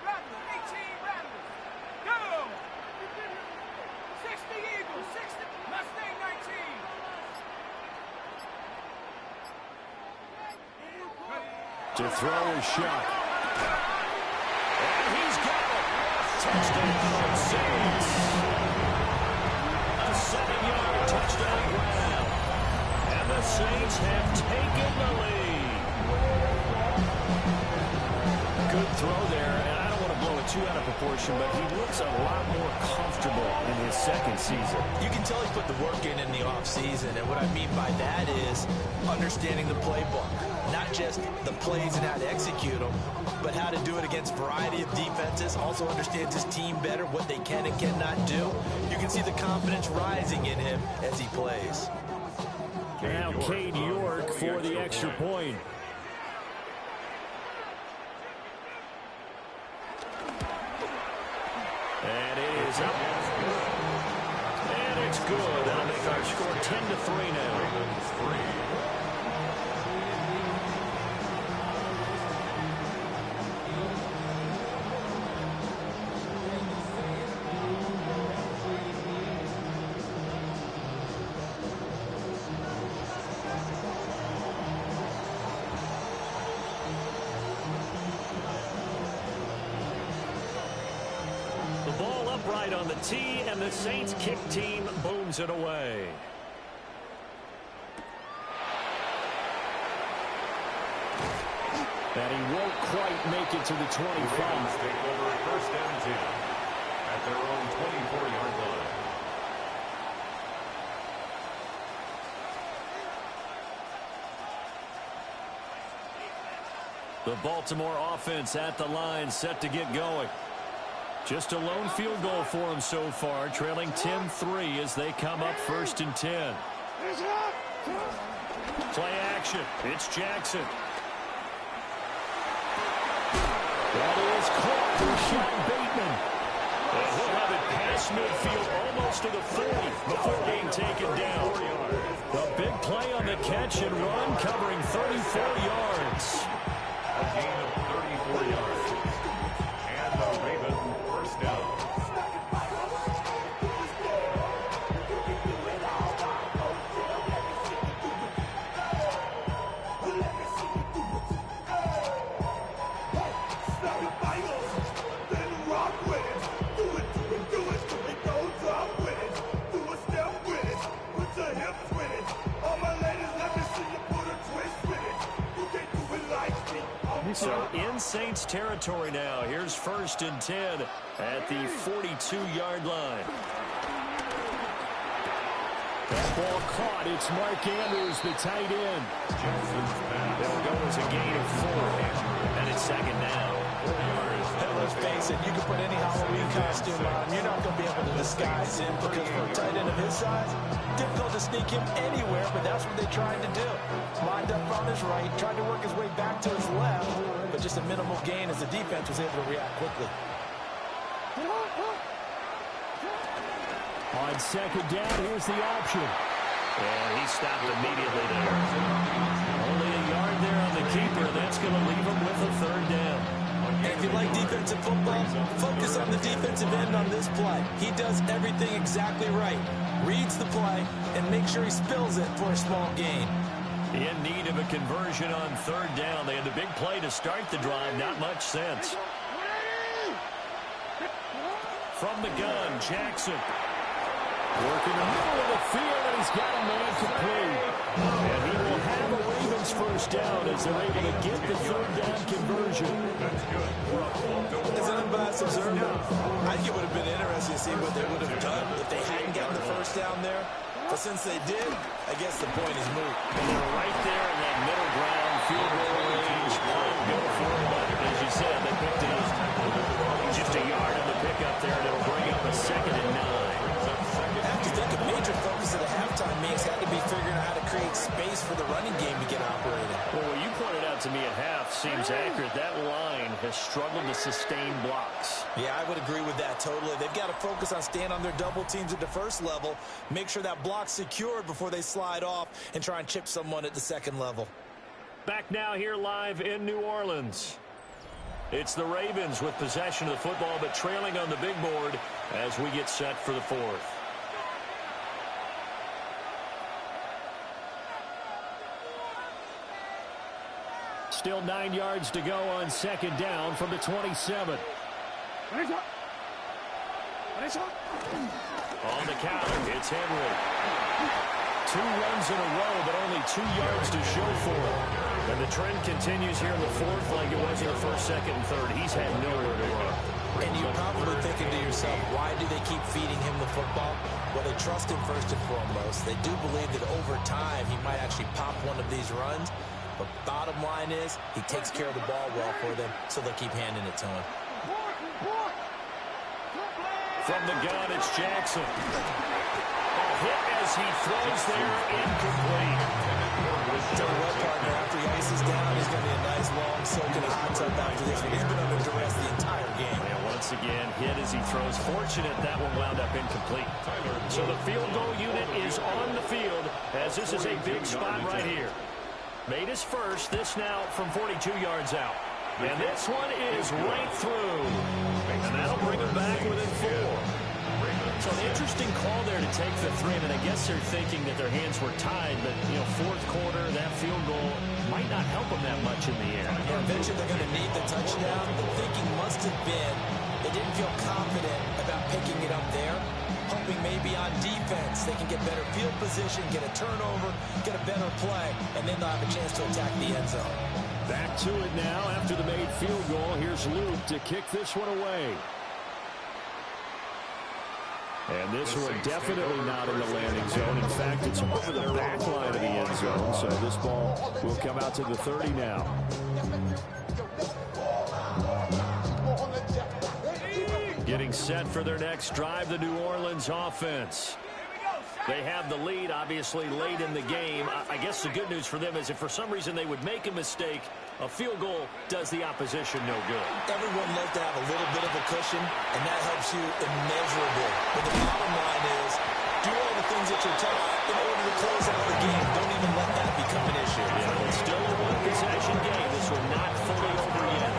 Rattlers. 18 Rattlers. Go. To throw is Shuck. And he's got it. Touchdown, Saints. A 7-yard touchdown grab. And the Saints have taken the lead. Good throw there, and I don't want to blow it too out of proportion, but he looks a lot more comfortable in his second season. You can tell he put the work in the offseason, and what I mean by that is understanding the playbook. Not just the plays and how to execute them, but how to do it against a variety of defenses. Also understands his team better, what they can and cannot do. You can see the confidence rising in him as he plays. Now Cade York for the extra point. And it is up. And it's good. That'll make our score 10-3 now. Right on the tee, and the Saints kick team booms it away. And he won't quite make it to the 25. Take over first and 10 at their own 24-yard line. The Baltimore offense at the line, set to get going. Just a lone field goal for him so far, trailing 10-3 as they come up first and 10. Play action. It's Jackson. That is caught for Sean Bateman. And he'll have it past midfield almost to the 40 before being taken down. The big play on the catch and run, covering 34 yards. A gain of 34 yards. And the Ravens first down. So in Saints territory now. Here's first and 10 at the 42-yard line. That ball caught. It's Mark Andrews, the tight end. It'll go as a gain of 4. And it's second down. And let's face it, you can put any Halloween costume on. You're not going to be able to disguise him because for a tight end of his size, difficult to sneak him anywhere, but that's what they tried to do. Lined up on his right, tried to work his way back to his left, but just a minimal gain as the defense was able to react quickly. On second down, here's the option. And he stopped immediately there. Only a yard there on the keeper. That's going to leave him with a third down. And if you like defensive football, focus on the defensive end on this play. He does everything exactly right. Reads the play and makes sure he spills it for a small gain. In need of a conversion on third down. They had the big play to start the drive. Not much sense. From the gun, Jackson. Working the middle of the field, and he's got a man complete. And he will have a Ravens first down as they're able to get the third down conversion. As an unbiased observer, I think it would have been interesting to see what they would have done if they hadn't gotten the first down there. But since they did, I guess the point is moot. And they're right there in that middle ground, field goal range. Go for it, but as you said, they picked it up. Just a yard on the pickup there, and it'll bring up a 2nd and 9. I have to think a major focus of the halftime mix had to be figuring out how to create space for the running game to get operating. Well, what you pointed out to me at half seems accurate. That line has struggled to sustain blocks. Yeah, I would agree with that totally. They've got to focus on staying on their double teams at the first level, make sure that block's secured before they slide off and try and chip someone at the second level. Back now here live in New Orleans. It's the Ravens with possession of the football, but trailing on the big board as we get set for the fourth. Still 9 yards to go on second down from the 27. On the counter, it's Henry. 2 runs in a row, but only 2 yards to show for it. And the trend continues here in the fourth like it was in the first, second, and third. He's had nowhere to run. And you're probably thinking to yourself, why do they keep feeding him the football? Well, they trust him first and foremost. They do believe that over time he might actually pop one of these runs. But bottom line is he takes care of the ball well for them, so they'll keep handing it to him. From the gun, it's Jackson. A hit as he throws there, incomplete. Tell you what, partner, after he ices down, he's going to be a nice, long, soaking hot tub after this one. He's been under duress the entire game. And once again, hit as he throws. Fortunate that one wound up incomplete. So the field goal unit is on the field as this is a big spot right here. Made his first, this now from 42 yards out. And this one is right through. And that'll bring him back within 4. So an interesting call there to take the 3. And I guess they're thinking that their hands were tied. But, you know, fourth quarter, that field goal might not help them that much in the end. Yeah, eventually they're going to need the touchdown. The thinking must have been they didn't feel confident about picking it up there. Hoping maybe on defense they can get better field position, get a turnover, get a better play, and then they'll have a chance to attack the end zone. Back to it now after the made field goal. Here's Luke to kick this one away. And this one definitely not in the landing zone. In fact, it's over the back line of the end zone. So this ball will come out to the 30 now. Getting set for their next drive, the New Orleans offense. They have the lead, obviously, late in the game. I guess the good news for them is if for some reason they would make a mistake, a field goal does the opposition no good. Everyone loves to have a little bit of a cushion, and that helps you immeasurably. But the bottom line is, do all the things that you're taught in order to close out the game. Don't even let that become an issue. Yeah, it's still a one-possession game. This one not fully over yet.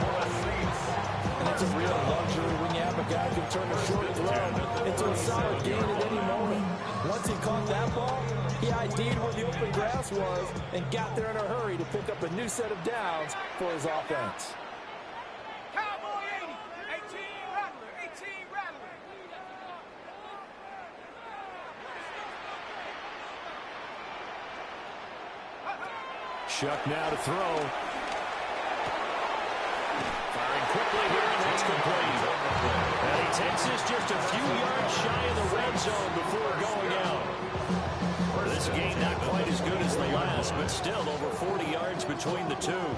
And it's a real luxury when you have a guy who can turn a short throw into a solid gain at any moment. Once he caught that ball, he ID'd where the open grass was and got there in a hurry to pick up a new set of downs for his offense. Cowboy 80, 18 Rattler, 18 Rattler. Shuck now to throw. Firing quickly here, and that's complete. And he takes this just a few yards shy of the red zone before going out. This game not quite as good as the last, but still over 40 yards between the two.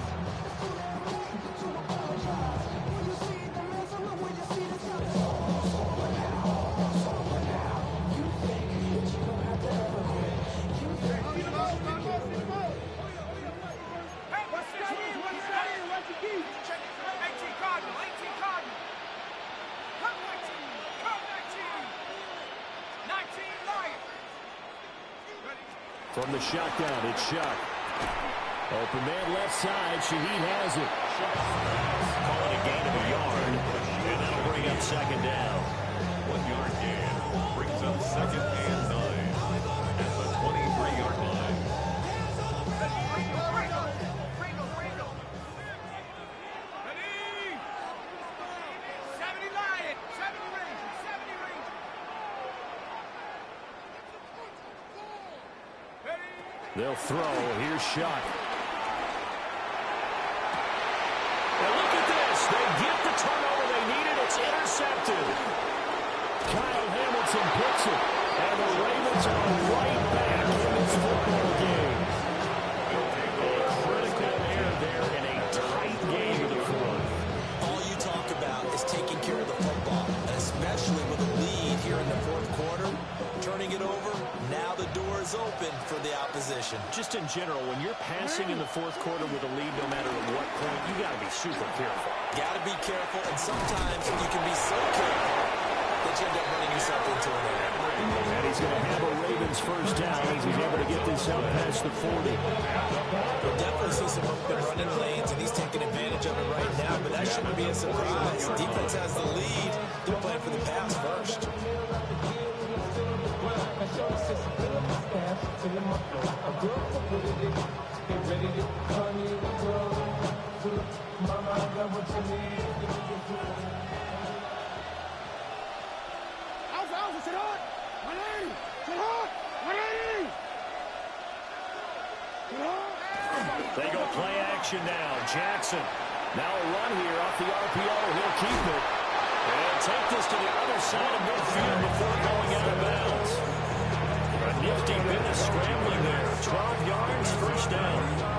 From the shotgun, it's Shuck. Open man left side. Shaheed has it. Call it a gain of a yard. And that'll bring up second down. 1 yard gain brings up 2nd and 9 at the 23-yard line. Ready? 70 Lion, 70 Ranger, 70 Ranger. They'll throw. Here's Shuck. And look at this. They get the turnover they needed. It's intercepted. Kyle Hamilton picks it. And the Ravens are right back in this football game. A critical error there in a tight game to the front. All you talk about is taking care of the football, and especially with a lead here in the fourth quarter, turning it over. Now the door is open for the opposition. Just in general, when you're passing in the fourth quarter with a lead, no matter at what point, you got to be super careful. Got to be careful, and sometimes you can be so careful that you end up running yourself into an error. And he's going to have a Ravens first down as he's able to get this out past the 40. We'll definitely see some open running lanes, and he's taking advantage of it right now, but that shouldn't be a surprise. Defense has the lead. They're playing for the pass first. Ready to They go play action now. Jackson. Now a run here off the RPO. He'll keep it. And take this to the other side of midfield before going out of bounds. A nifty bit of scrambling there. 12 yards, first down.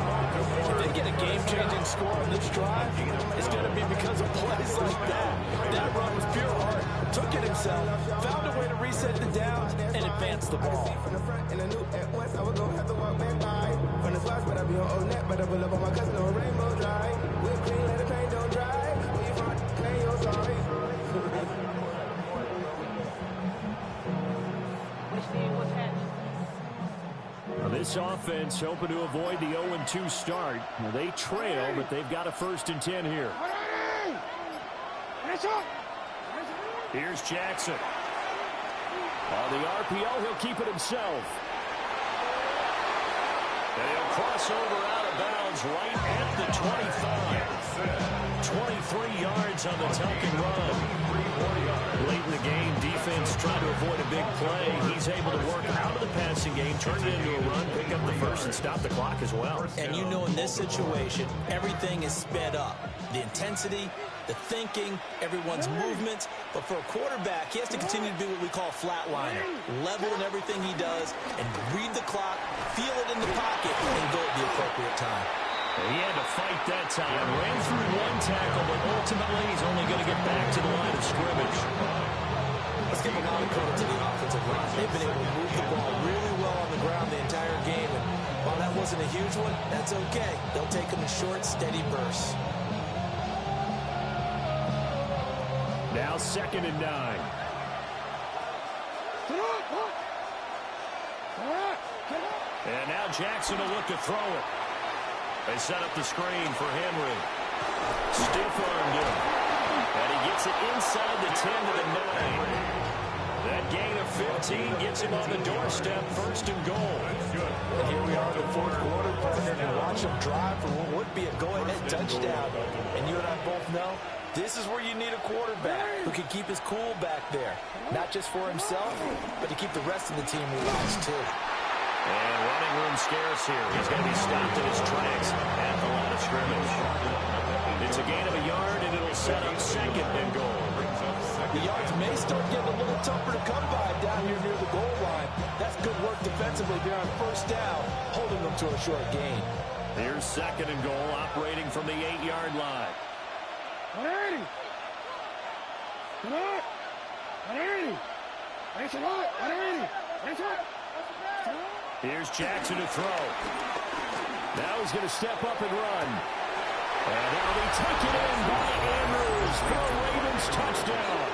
If they get a game-changing score on this drive, it's going to be because of plays like that. That run was pure heart. Took it himself, found a way to reset the downs, and advance the ball. From the front and I knew at once I was going to have to walk back by. From the slots, but I be on old net, but I pull up on my cousin on Rainbow Drive. Whip cream, let the paint don't dry. Where you from? Claim your sorry. This offense hoping to avoid the 0-2 start. Well, they trail, but they've got a 1st and 10 here. Here's Jackson. On the RPO, he'll keep it himself. And he'll cross over out of bounds right at the 25. 23 yards on the tuck and run. Late in the game, defense trying to avoid a big play. He's able to work out of the passing game, turn it into a run, pick up the first, and stop the clock as well. And you know in this situation, everything is sped up. The intensity, the thinking, everyone's movements. But for a quarterback, he has to continue to be what we call a flatliner. Level in everything he does and read the clock, feel it in the pocket, and go at the appropriate time. He had to fight that time. Ran through one tackle, but ultimately he's only going to get back to the line of scrimmage. Let's give a lot of credit to the offensive line. They've been able to move the ball really well on the ground the entire game. And while that wasn't a huge one, that's okay. They'll take them in short, steady bursts. Now 2nd and 9. And now Jackson will look to throw it. They set up the screen for Henry. Stiff-armed him. And he gets it inside the 10 to the 9. That gain of 15 gets him on the doorstep, 1st and goal. And here we are in the 4th quarter, partner, and watch him drive for what would be a go-ahead touchdown. And you and I both know this is where you need a quarterback who can keep his cool back there. Not just for himself, but to keep the rest of the team relaxed, too. And running room scarce here. He's going to be stopped in his tracks at the line of scrimmage. It's a gain of a yard, and it'll set up 2nd and goal. The yards may start getting a little tougher to come by down here near the goal line. That's good work defensively there on 1st down, holding them to a short gain. Here's 2nd and goal, operating from the 8-yard line. 180. 180. 180. 180. Here's Jackson to throw. Now he's going to step up and run. And that'll be taken in by Andrews for a Ravens touchdown.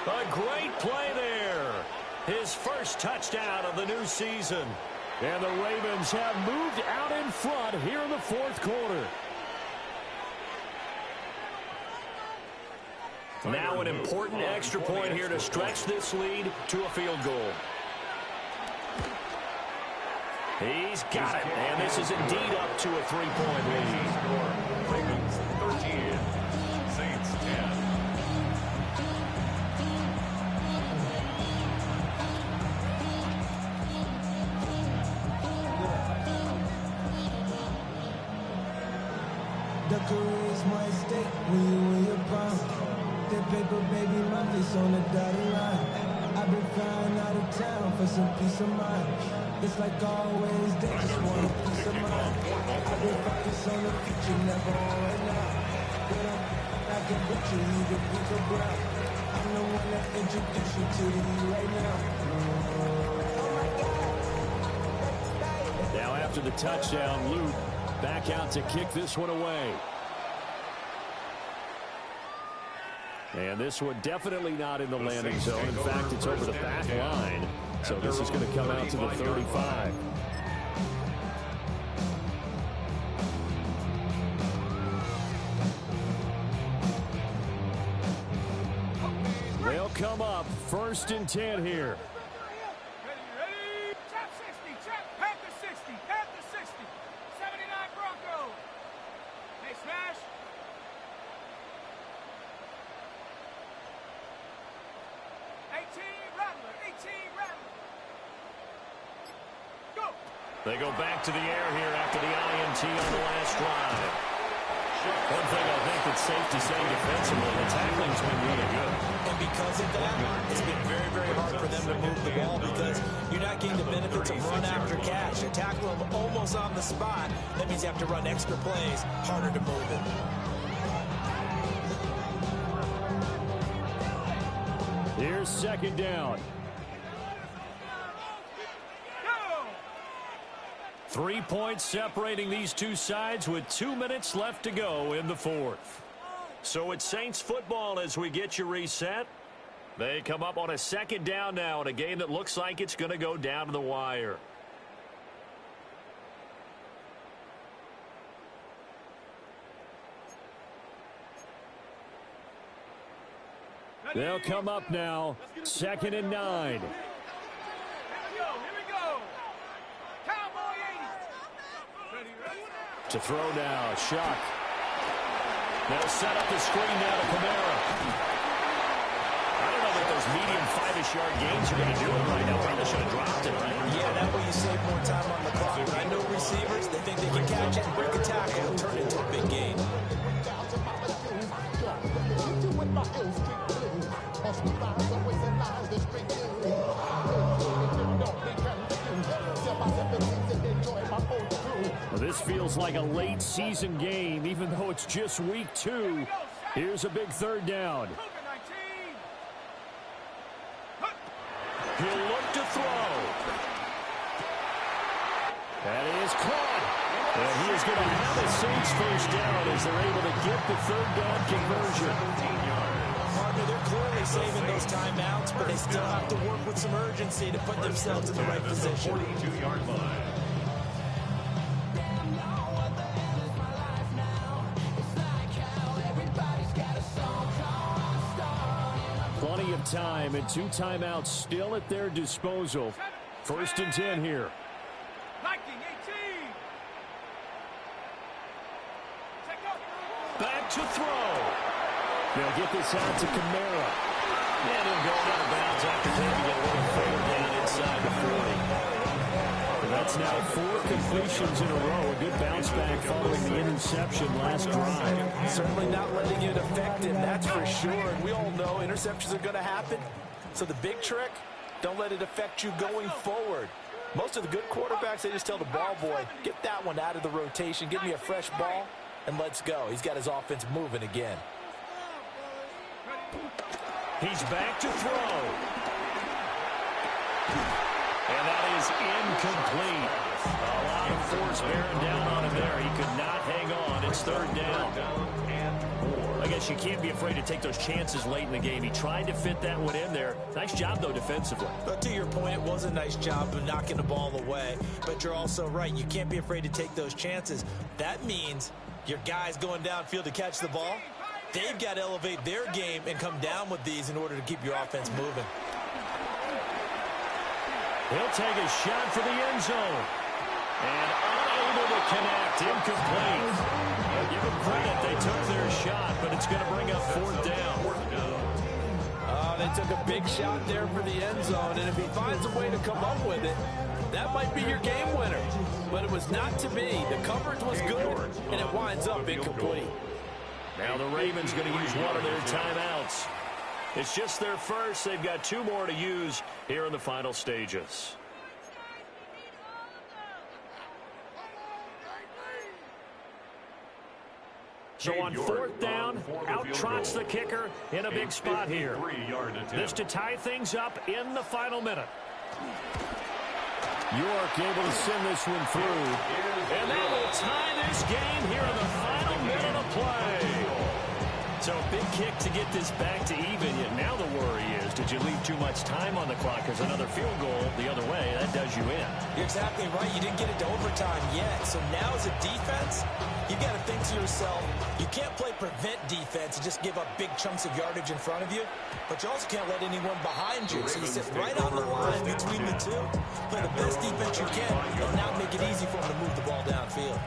A great play there. His first touchdown of the new season. And the Ravens have moved out in front here in the 4th quarter. Now an important extra point here to stretch this lead to a field goal. He's got it, and this is indeed up to a 3-point lead. Ravens 13, Saints 10. The career is my stake when you win your prime. That paper, baby, my face on the dotted line. I've been flying out of town for some peace of mind. It's like always, they just want a piece of mind. I've been focused on the future, never on right now. But I can put you the piece of ground. I'm the one that introduced you to the right now. Now after the touchdown, Luke back out to kick this one away. And this one definitely not in the landing zone. In fact, it's over the back line. So this is going to come out to the 35. They'll come up 1st and 10 here. Ready? Trap 60. Trap. Panther 60. Panther 60. 79 Broncos. They go back to the air here after the INT on the last drive. One thing I think that's safe to say defensively, the tackling's been really good. And because of that, it's been very, very hard for them to move the ball because you're not getting the benefits of run after catch. You tackle them almost on the spot. That means you have to run extra plays, harder to move it. Here's second down. 3 points separating these two sides with 2 minutes left to go in the fourth. So it's Saints football as we get you reset. They come up on a second down now in a game that looks like it's going to go down to the wire. They'll come up now, 2nd and 9. To throw now, Shock. They'll set up the screen now to Kamara. I don't know that those medium 5-ish yard gains are going to do it right now. Probably should have dropped it, right? Yeah, that way you save more time on the clock. But I know receivers, they think they can catch it, break a tackle, and turn it into a big gain. Well, this feels like a late season game, even though it's just week 2. Here's a big third down. He'll look to throw. That is caught. And he is going to have a Saints first down as they're able to get the third down conversion. Partner, they're clearly saving those timeouts, but they still have to work with some urgency to put themselves in the right position. 42-yard line. Plenty of time and 2 timeouts still at their disposal. 1st and 10 here. Back to throw. They'll get this out to Kamara. And he'll go out of bounds after taking a little forward down inside the 40. That's now 4 completions in a row. A good bounce back following the interception last drive. Certainly not letting it affect him, that's for sure. And we all know interceptions are going to happen. So the big trick, don't let it affect you going forward. Most of the good quarterbacks, they just tell the ball boy, get that one out of the rotation, give me a fresh ball, and let's go. He's got his offense moving again. He's back to throw. And that is incomplete. A lot of force bearing down on him there. He could not hang on. It's 3rd down. I guess you can't be afraid to take those chances late in the game. He tried to fit that one in there. Nice job, though, defensively. But to your point, it was a nice job of knocking the ball away. But you're also right. You can't be afraid to take those chances. That means your guys going downfield to catch the ball, they've got to elevate their game and come down with these in order to keep your offense moving. He'll take a shot for the end zone. And unable to connect. Incomplete. Well, give them credit. They took their shot, but it's going to bring up 4th down. They took a big shot there for the end zone, and if he finds a way to come up with it, that might be your game winner. But it was not to be. The coverage was good, and it winds up incomplete. Now the Ravens going to use one of their timeouts. It's just their first. They've got 2 more to use here in the final stages. So on 4th down, out trots the kicker in a big spot here. This to tie things up in the final minute. York able to send this one through. And that will tie this game here in the final minute of play. So a big kick to get this back to even. Yet now the worry is, did you leave too much time on the clock? There's another field goal the other way. That does you in. You're exactly right. You didn't get it to overtime yet. So now as a defense, you've got to think to yourself, you can't play prevent defense and just give up big chunks of yardage in front of you. But you also can't let anyone behind you. So you sit right on the line between the two, play the best defense you can, and now make it easy for them to move the ball downfield.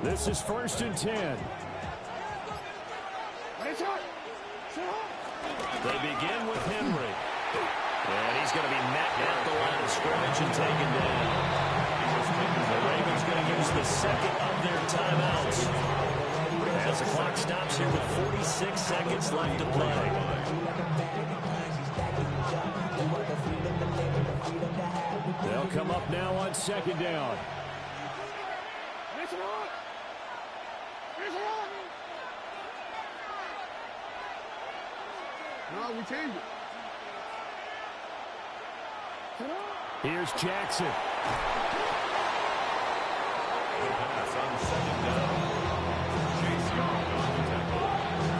This is 1st and 10. They begin with Henry. And he's going to be met at the line of scrimmage and taken down. The Ravens going to use the second of their timeouts as the clock stops here with 46 seconds left to play. They'll come up now on 2nd down. No, we changed it. Here's Jackson.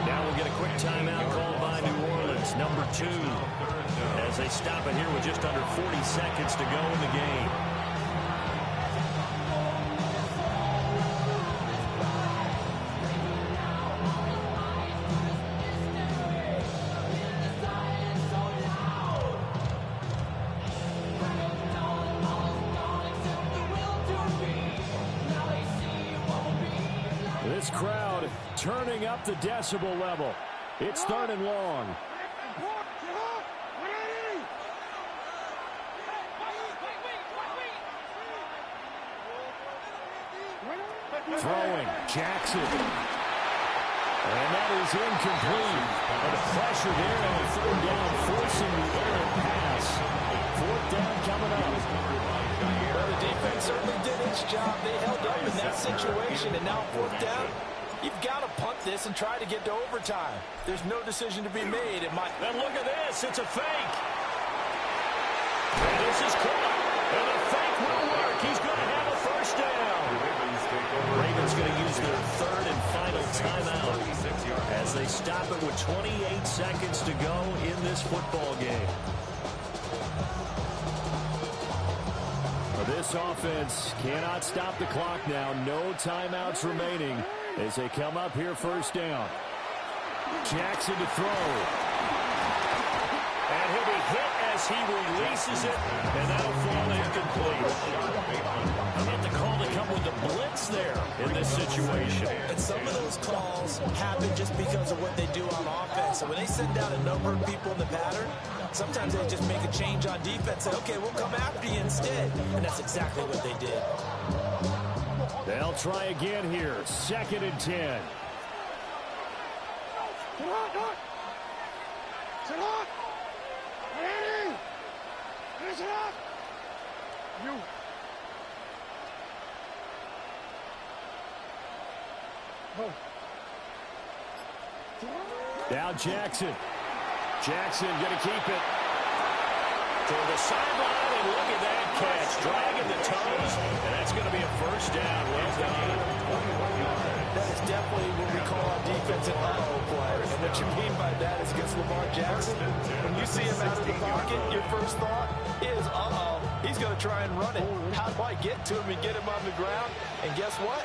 Now we'll get a quick timeout called by New Orleans, number 2, as they stop it here with just under 40 seconds to go in the game. This crowd turning up the decibel level. It's 3rd and long. Throwing, Jackson. And that is incomplete. And the pressure there on 3rd down, forcing the errant pass. 4th down coming up. Well, the defense certainly did its job. They held up in that situation, and now 4th down. You've got to punt this and try to get to overtime. There's no decision to be made. It might. And look at this. It's a fake. And this is caught. And the fake will work. He's going to have a 1st down. Ravens going to use their 3rd and final timeout as they stop it with 28 seconds to go in this football game. This offense cannot stop the clock now. No timeouts remaining as they come up here 1st down. Jackson to throw. And he'll be hit as he releases it, and that'll fall incomplete. I mean, the call to come with the blitz there in this situation. And some of those calls happen just because of what they do on offense. So when they send out a number of people in the pattern, sometimes they just make a change on defense, say, okay, we'll come after you instead. And that's exactly what they did. They'll try again here. 2nd and 10. Now Jackson. Jackson going to keep it to the sideline, and look at that catch. Dragging the toes, and that's going to be a 1st down. Well done. That is definitely what we call on defense an uh-oh play. And what you mean by that is against Lamar Jackson, when you see him out of the pocket, your first thought is, uh-oh, he's going to try and run it. How do I get to him and get him on the ground? And guess what?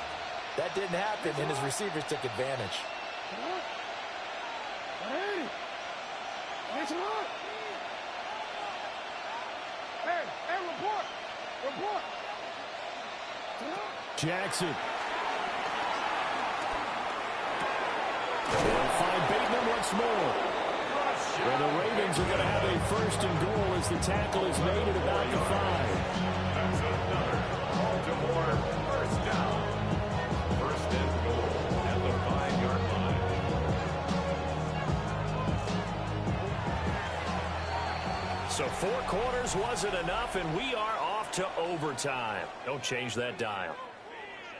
That didn't happen, and his receivers took advantage. Jackson. They'll find Bateman once more. Well, the Ravens are going to have a 1st and goal as the tackle is made at about the 5. That's another Baltimore 1st down. 1st and goal at the 5-yard line. So 4 quarters wasn't enough, and we are off to overtime. Don't change that dial.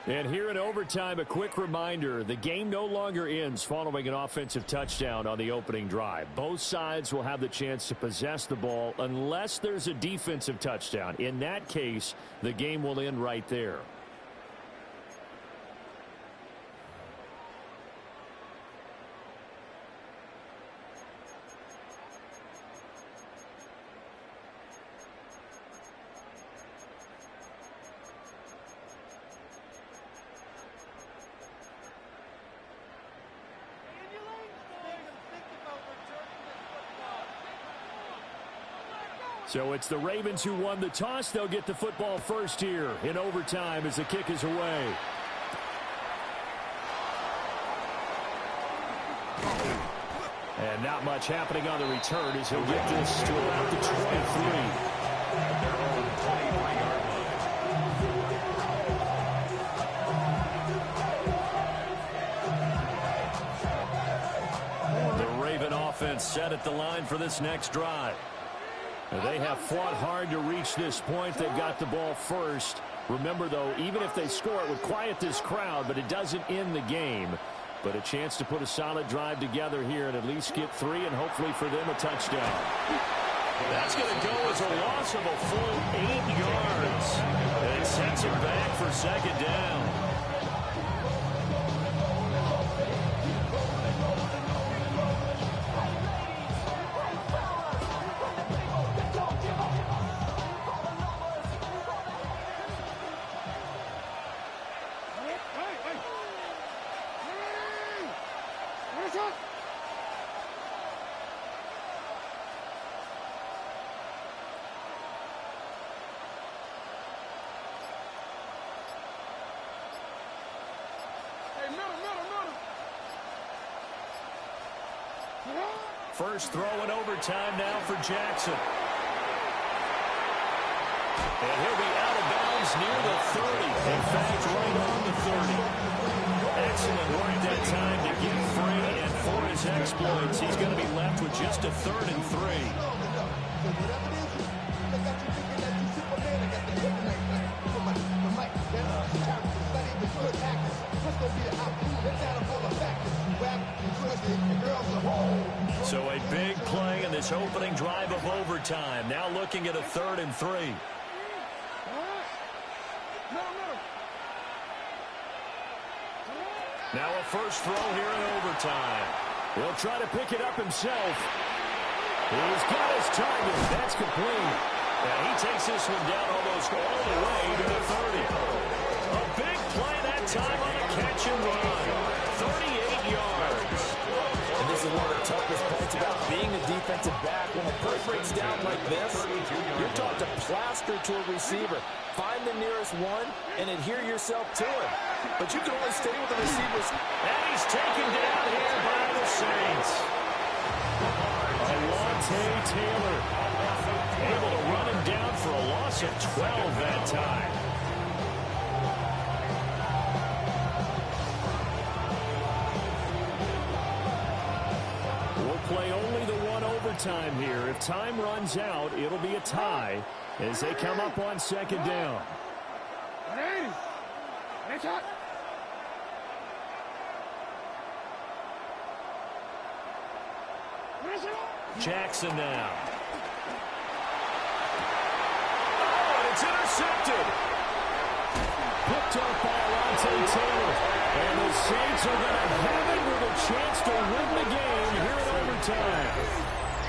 And here in overtime, a quick reminder, the game no longer ends following an offensive touchdown on the opening drive. Both sides will have the chance to possess the ball unless there's a defensive touchdown. In that case, the game will end right there. So it's the Ravens who won the toss. They'll get the football first here in overtime as the kick is away. And not much happening on the return as he'll get this to about the 23. At their own 23-yard line. The Raven offense set at the line for this next drive. They have fought hard to reach this point. They've got the ball first. Remember, though, even if they score, it would quiet this crowd, but it doesn't end the game. But a chance to put a solid drive together here and at least get 3 and hopefully for them a touchdown. That's going to go as a loss of a full 8 yards. And it sends it back for second down. First throw in overtime now for Jackson. And he'll be out of bounds near the 30. In fact, right on the 30. Excellent work that time to get free, and for his exploits, he's going to be left with just a 3rd and 3. So a big play in this opening drive of overtime. Now looking at a 3rd and 3. Now a first throw here in overtime. He'll try to pick it up himself. He's got his target. That's complete. And he takes this one down almost all the way to the 30. A big play that time on a catch and run. 38 yards. And this is one of the toughest points about being a defensive back. When a play breaks down like this, you're taught to plaster to a receiver. Find the nearest one and adhere yourself to him. But you can only stay with the receivers. And he's taken down here by the Saints. Alontae Taylor able to run him down for a loss of 12 that time. We'll play only the one overtime here. If time runs out, it'll be a tie as they come up on second down. Jackson now. Oh, and it's intercepted. Picked up by Alontae Taylor. And the Saints are going to have it with a chance to win the game here in overtime.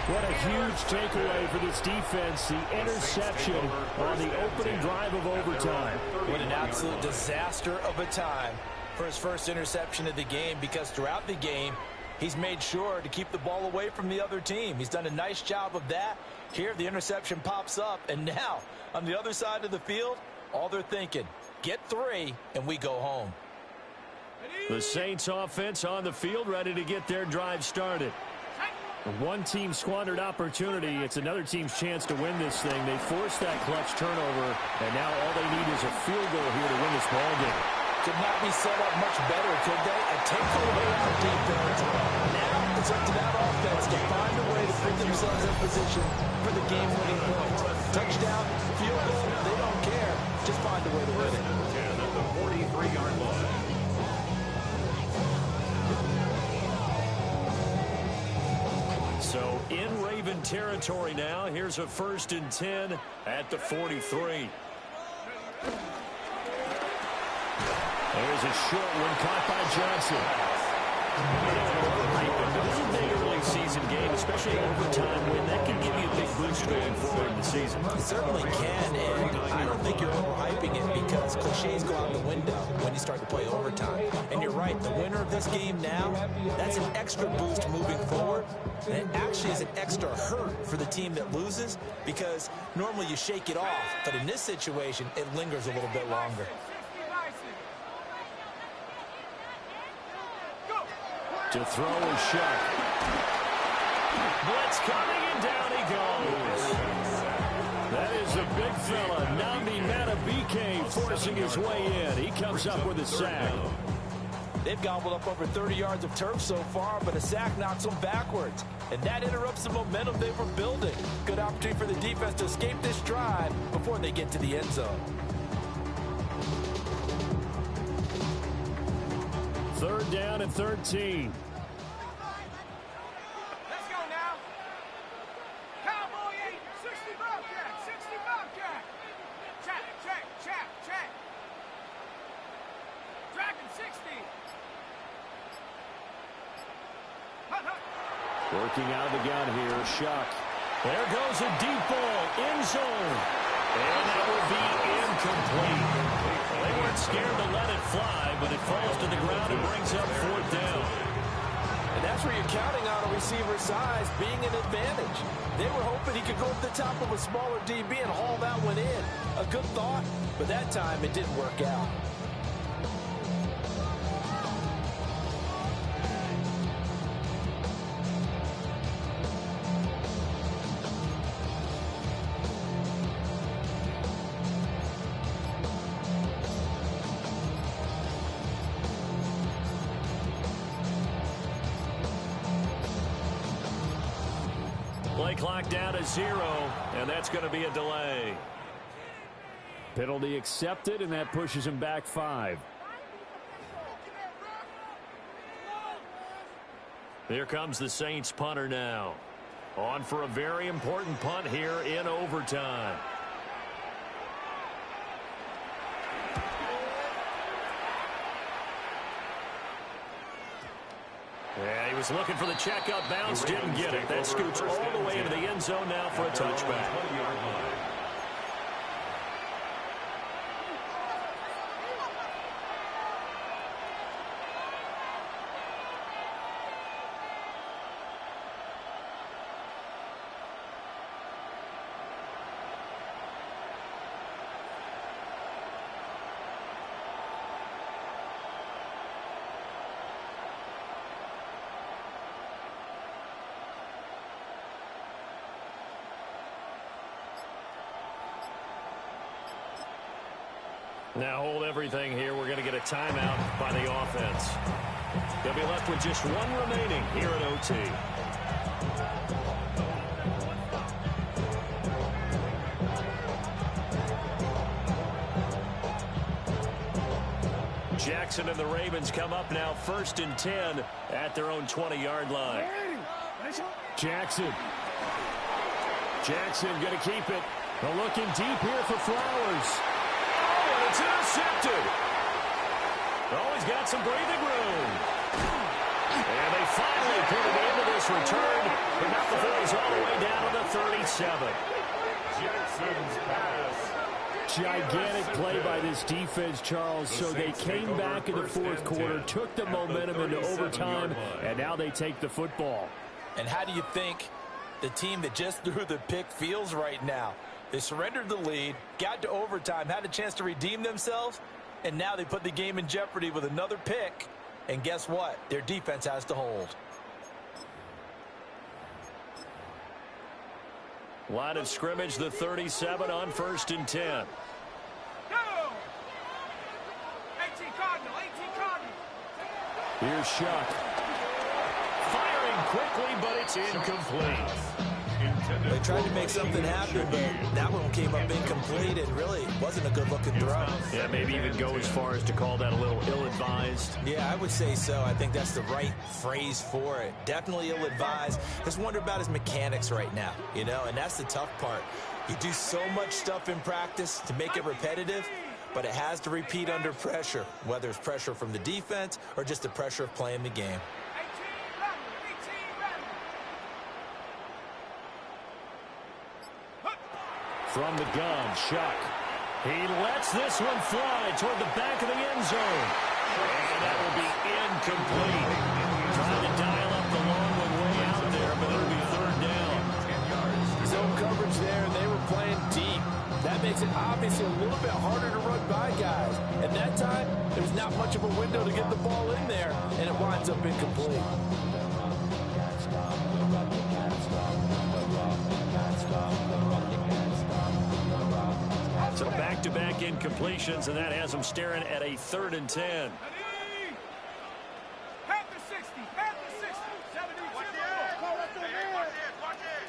What a huge takeaway for this defense. The interception on the opening drive of overtime. What an absolute disaster of a time for his first interception of the game, because throughout the game, he's made sure to keep the ball away from the other team. He's done a nice job of that. Here, the interception pops up, and now, on the other side of the field, all they're thinking, get 3, and we go home. The Saints offense on the field, ready to get their drive started. One team squandered opportunity. It's another team's chance to win this thing. They forced that clutch turnover, and now all they need is a field goal here to win this ball game. Could not be set up much better, could they? A takeaway on defense. Now it's up to that offense to find a way to put themselves in position for the game-winning points. Touchdown, field goal, they don't care. Just find a way to win it. 10 at the 43-yard line. So in Raven territory now. Here's a 1st and 10 at the 43. There's a short one caught by Johnson. This is a big early season game, especially overtime win. That can give you a big boost going forward in the season. It certainly can, and I don't think you're overhyping it, because cliches go out the window when you start to play overtime. And you're right, the winner of this game now, that's an extra boost moving forward. And it actually is an extra hurt for the team that loses, because normally you shake it off, but in this situation, it lingers a little bit longer. To throw is Shuck. Blitz coming, and down he goes. That is a big fella, Nnamdi Madubuike, forcing his way in. He comes up with a sack. They've gobbled up over 30 yards of turf so far, but a sack knocks them backwards. And that interrupts the momentum they were building. Good opportunity for the defense to escape this drive before they get to the end zone. Third down and 13. Let's go now. Cowboy 8, 60 Bobcat, 60 Bobcat. Check, check, check, check. Dragon 60. Hut, hut. Working out of the gun here, Shuck. There goes a deep ball, end zone. And that will be incomplete. They weren't scared to let it fly, but it falls to the ground and brings up fourth down. And that's where you're counting on a receiver's size being an advantage. They were hoping he could go to the top of a smaller DB and haul that one in. A good thought, but that time it didn't work out. Play clock down to 0, and that's going to be a delay. Penalty accepted, and that pushes him back 5. Here comes the Saints punter now. On for a very important punt here in overtime. Yeah, he was looking for the checkup bounce, didn't get it. That scoots all the way into the end zone now for a touchback. Now hold everything here. We're going to get a timeout by the offense. They'll be left with just one remaining here at OT. Jackson and the Ravens come up now 1st and 10 at their own 20-yard line. Jackson going to keep it. They're looking deep here for Flowers. It's intercepted. Oh, he's got some breathing room. And they finally put it into this return, but not before he's all the way down to the 37. Jackson's pass. Gigantic play by this defense, Charles. So they came back in the fourth quarter, took the momentum into overtime, and now they take the football. And how do you think the team that just threw the pick feels right now? They surrendered the lead, got to overtime, had a chance to redeem themselves, and now they put the game in jeopardy with another pick. And guess what? Their defense has to hold. Line of scrimmage, the 37 on 1st and 10. Go! 18 Cardinal, 18 Cardinal. Here's Shuck. Firing quickly, but it's incomplete. They tried to make something happen, but that one came up incomplete and really wasn't a good-looking throw. Yeah, maybe even go as far as to call that a little ill-advised. Yeah, I would say so. I think that's the right phrase for it. Definitely ill-advised. Just wonder about his mechanics right now, you know, and that's the tough part. You do so much stuff in practice to make it repetitive, but it has to repeat under pressure, whether it's pressure from the defense or just the pressure of playing the game. From the gun, Shuck. He lets this one fly toward the back of the end zone. And that will be incomplete. Trying to dial up the long one way out there, but it'll be 3rd down. So zone coverage there, and they were playing deep. That makes it obviously a little bit harder to run by guys. And that time, there's not much of a window to get the ball in there, and it winds up incomplete. So back-to-back incompletions, and that has them staring at a 3rd and 10. Ready? Half the 60, half the 60. 72. Watch it.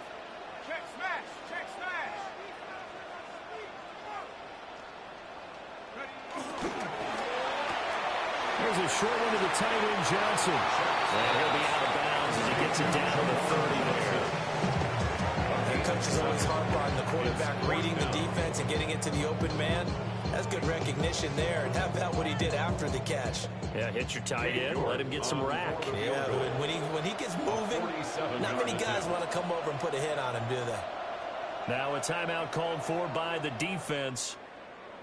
Check smash, check smash. There's a short one to the tight end, Johnson. And he'll be out of bounds as he gets it down to the 30 there. Coaches always harp on the quarterback reading the defense and getting it to the open man. That's good recognition there. And how about what he did after the catch? Yeah, hit your tight end, let him get some rack. Yeah, when he gets moving, not many guys want to come over and put a hit on him, do they? Now a timeout called for by the defense.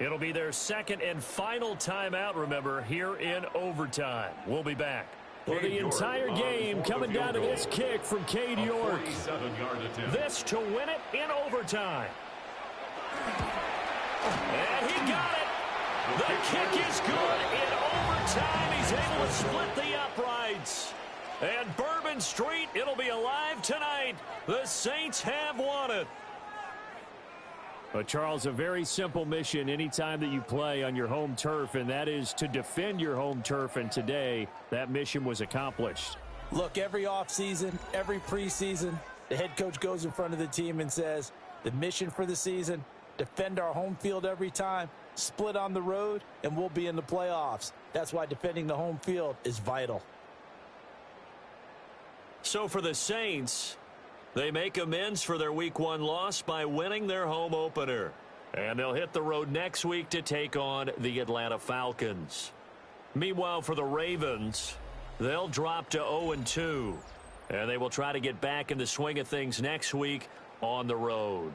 It'll be their second and final timeout, remember, here in overtime. We'll be back. Well, the entire game coming down to this kick from Cade York. This to win it in overtime. And he got it. The kick is good in overtime. He's able to split the uprights. And Bourbon Street, it'll be alive tonight. The Saints have won it. But, Charles, a very simple mission anytime that you play on your home turf, and that is to defend your home turf. And today, that mission was accomplished. Look, every offseason, every preseason, the head coach goes in front of the team and says, the mission for the season, defend our home field every time, split on the road, and we'll be in the playoffs. That's why defending the home field is vital. So for the Saints, they make amends for their Week 1 loss by winning their home opener. And they'll hit the road next week to take on the Atlanta Falcons. Meanwhile, for the Ravens, they'll drop to 0-2. And they will try to get back in the swing of things next week on the road.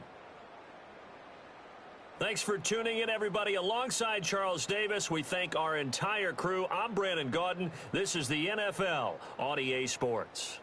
Thanks for tuning in, everybody. Alongside Charles Davis, we thank our entire crew. I'm Brandon Gaudin. This is the NFL on EA Sports.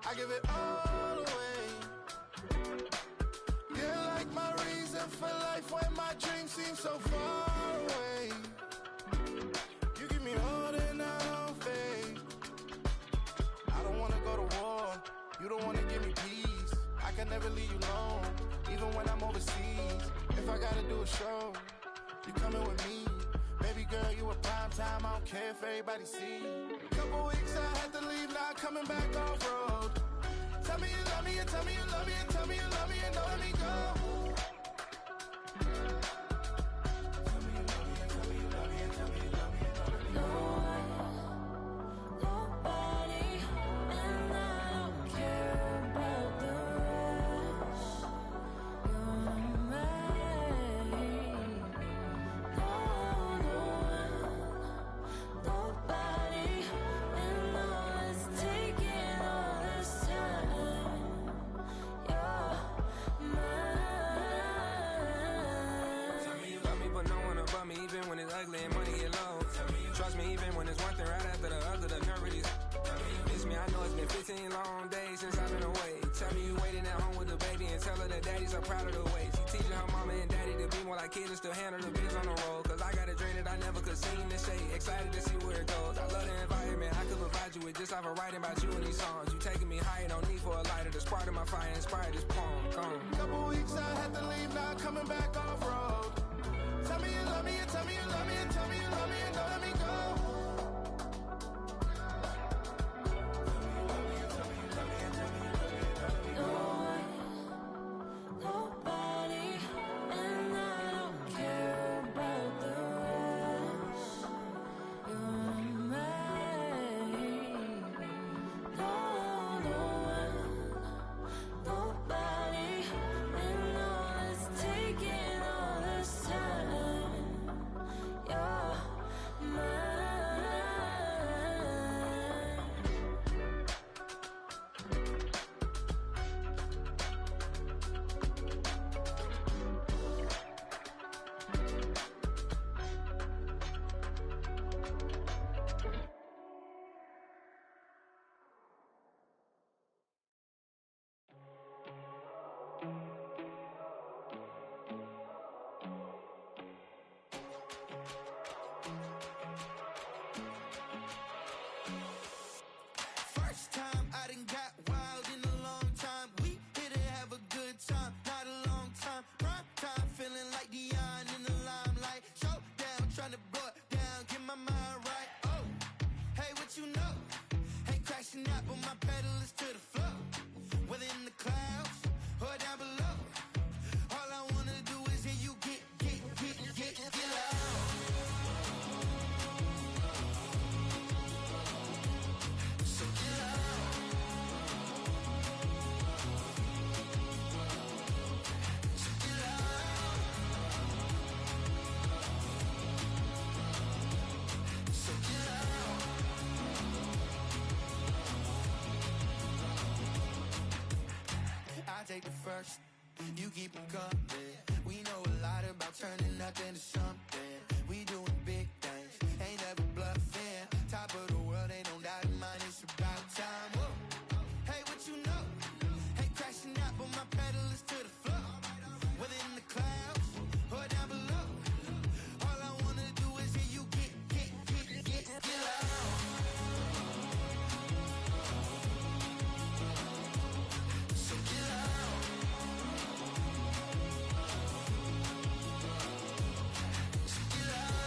I give it all away. You're like my reason for life when my dreams seem so far away. You give me all that I don't fade. I don't wanna go to war. You don't wanna give me peace. I can never leave you alone, even when I'm overseas. If I gotta do a show, you coming with me. Baby girl, you a prime time. I don't care if everybody see. Couple weeks I had to leave, now coming back off road. Tell me you love me and tell me you love me and tell me you love me and don't let me go. Tell me you love me and tell me you love me and tell me you love me and don't let me go. Nobody, and I don't care about the rest. You're mine. Nobody, and all it's taking all this time. You're mine. Tell me you love me, but no one above me, even when it's ugly and money get low. Trust me, even when it's one thing right after the other, the nerve really. Miss me, I know it's been 15 long days since I've been away. Tell me you waiting at home with the baby and tell her that daddy's so proud of the way. She teaching her mama and daddy to be more like kids and still handle the biz on the road. Cause I got a dream that I never could sing this shade. Excited to see where it goes. I love the environment. I could provide you with just like a writing about you in these songs. You taking me higher, no need for a lighter. The spark of my fire inspired this poem. Gone. Couple weeks I had to leave, now coming back off road. Tell me you love me and tell me you love me and tell me you love me and don't let me go. Tell me you love me and tell me you love me and tell me you love me and first. You keep them coming. We know a lot about turning nothing to something. We doing big things, ain't never bluffing. Top of the world, ain't no doubt in mine. It's about time. Whoa. Hey, what you know? Hey, crashing out, but my pedal is to the floor. Whether in the clouds or down below, all I wanna do is hear you get loud. So get loud. So get loud.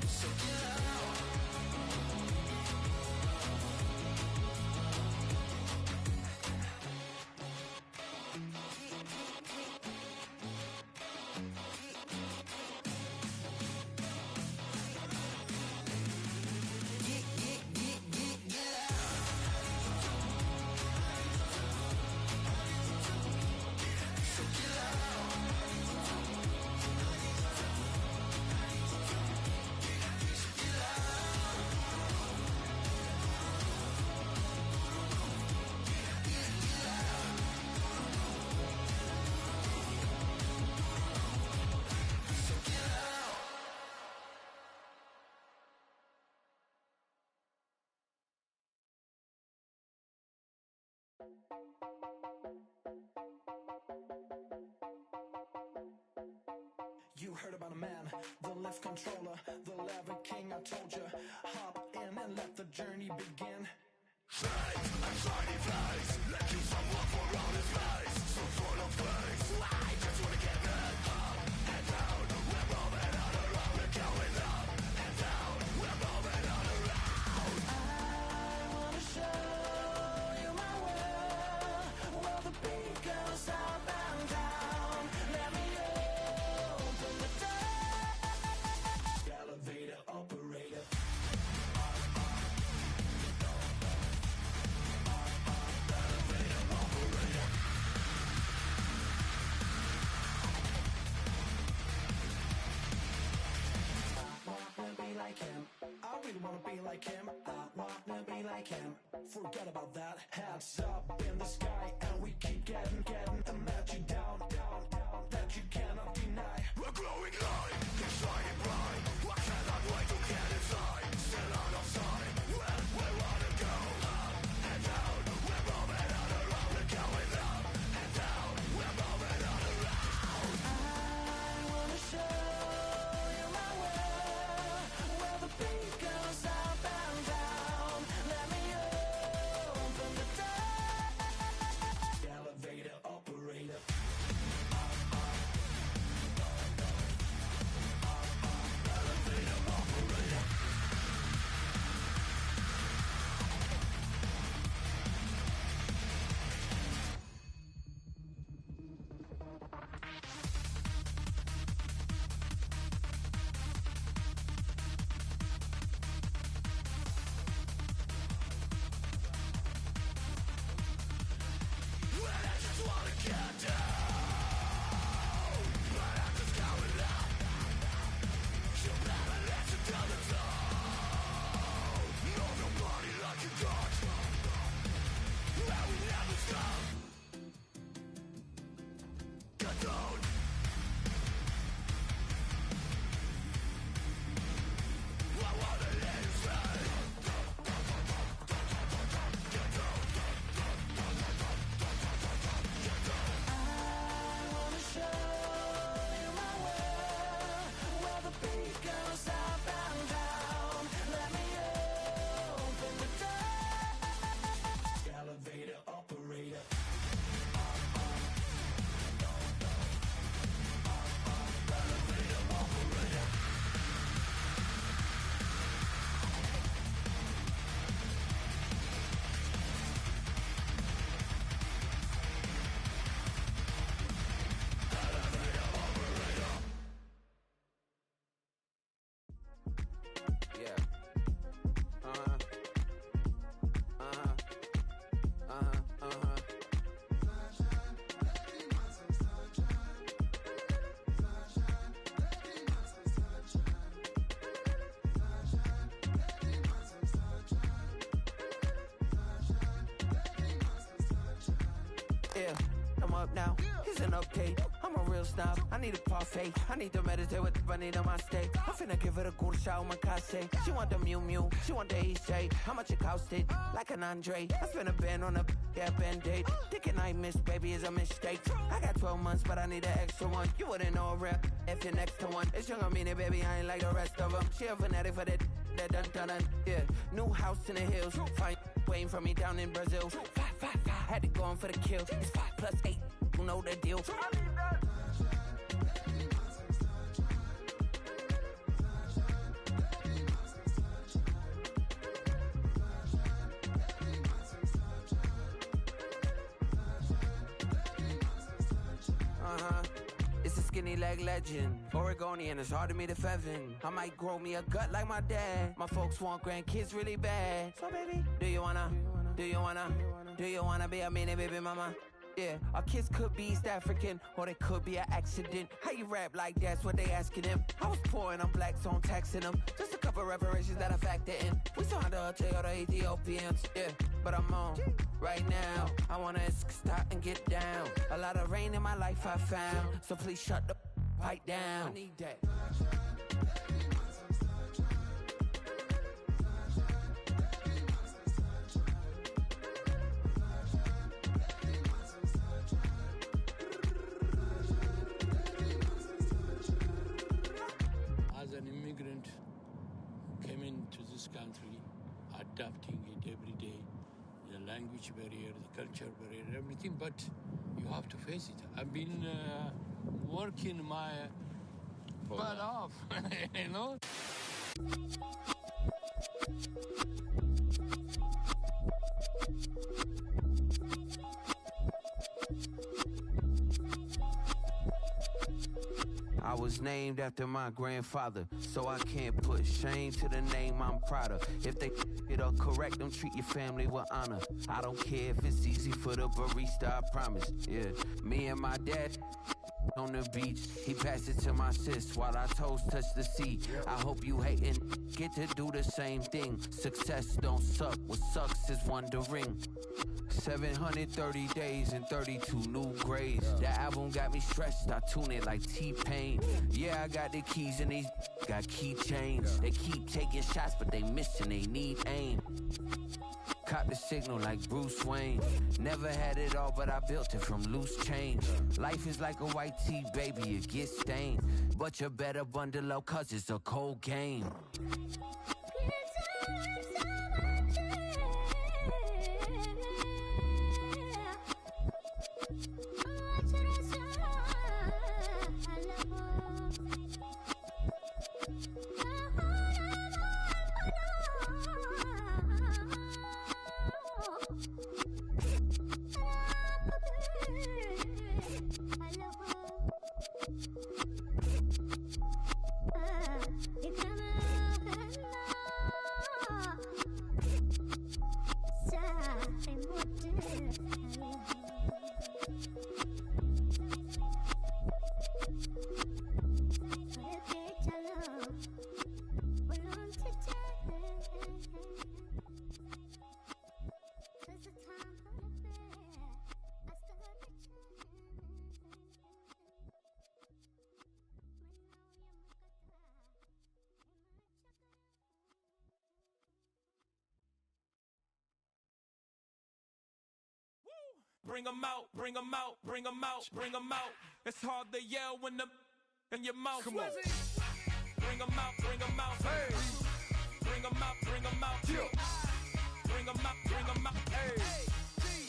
So get loud. You heard about a man, the lift controller, the lever king. I told you, hop in and let the journey begin. I wanna show you my world, where the beat goes up and down. Let me open the door. Elevator operator. Like him, I really wanna be like him. I wanna be like him. Forget about that. Heads up in the sky, and we keep getting and let you down, that you cannot deny. We're glowing light, keep shining bright. I cannot wait to get inside. Still out of sight, where we wanna go. Up and down, we're moving on around. We're going up and down, we're moving on around. I wanna show you my world, where the beat goes up and down. Let me open the door. Elevator operator. up now. Here's an update. I'm a real snob. I need a parfait. I need to meditate with the bunny on my steak. I'm finna give it a good shot with my case. She want the Mew Mew. She want the East. How much it costed? Like an Andre. I spent a band on a band-aid. Thinking I missed, baby, is a mistake. I got 12 months, but I need an extra one. You wouldn't know a rep if you're next to one. It's young, I mean it, baby, I ain't like the rest of them. She a fanatic for that dun. Yeah, new house in the hills. Fine, waiting for me down in Brazil. 5, had to go on for the kill. It's 5 plus 8, you know the deal. It's a skinny leg legend. Oregonian, it's hard to meet a Fevin. I might grow me a gut like my dad. My folks want grandkids really bad. So baby, do you wanna be a mini baby mama? Yeah, our kids could be East African, or they could be an accident. How you rap like that's what they asking him. I was poor and I'm black, so I'm taxing them. Just a couple reparations that I factor in. We saw the Toyota Ethiopians, yeah, but I'm on right now. I wanna stop and get down. A lot of rain in my life I found, so please shut the pipe down. I need that. As an immigrant, came into this country, adapting it every day, the language barrier, the culture barrier, everything, but you have to face it. I've been working my butt off, you know? I was named after my grandfather, so I can't put shame to the name I'm proud of. If they it up correct, don't treat your family with honor. I don't care if it's easy for the barista, I promise. Yeah, me and my dad on the beach, he passed it to my sis while our toes touch the sea. I hope you hatin' get to do the same thing. Success don't suck, what sucks is wondering. 730 days and 32 new grades. That album got me stressed, I tune it like T-Pain. Yeah, I got the keys and these got keychains. They keep taking shots, but they missing, they need aim. Caught the signal like Bruce Wayne. Never had it all, but I built it from loose change. Life is like a white tee, baby, it gets stained. But you better bundle up, cause it's a cold game. Bring 'em out, bring 'em out, bring 'em out, bring 'em out. It's hard to yell when the in your mouth. Come on. Bring 'em out, bring 'em out. Hey. Bring 'em out, bring 'em out. Yeah. Bring 'em out, bring 'em out. Hey.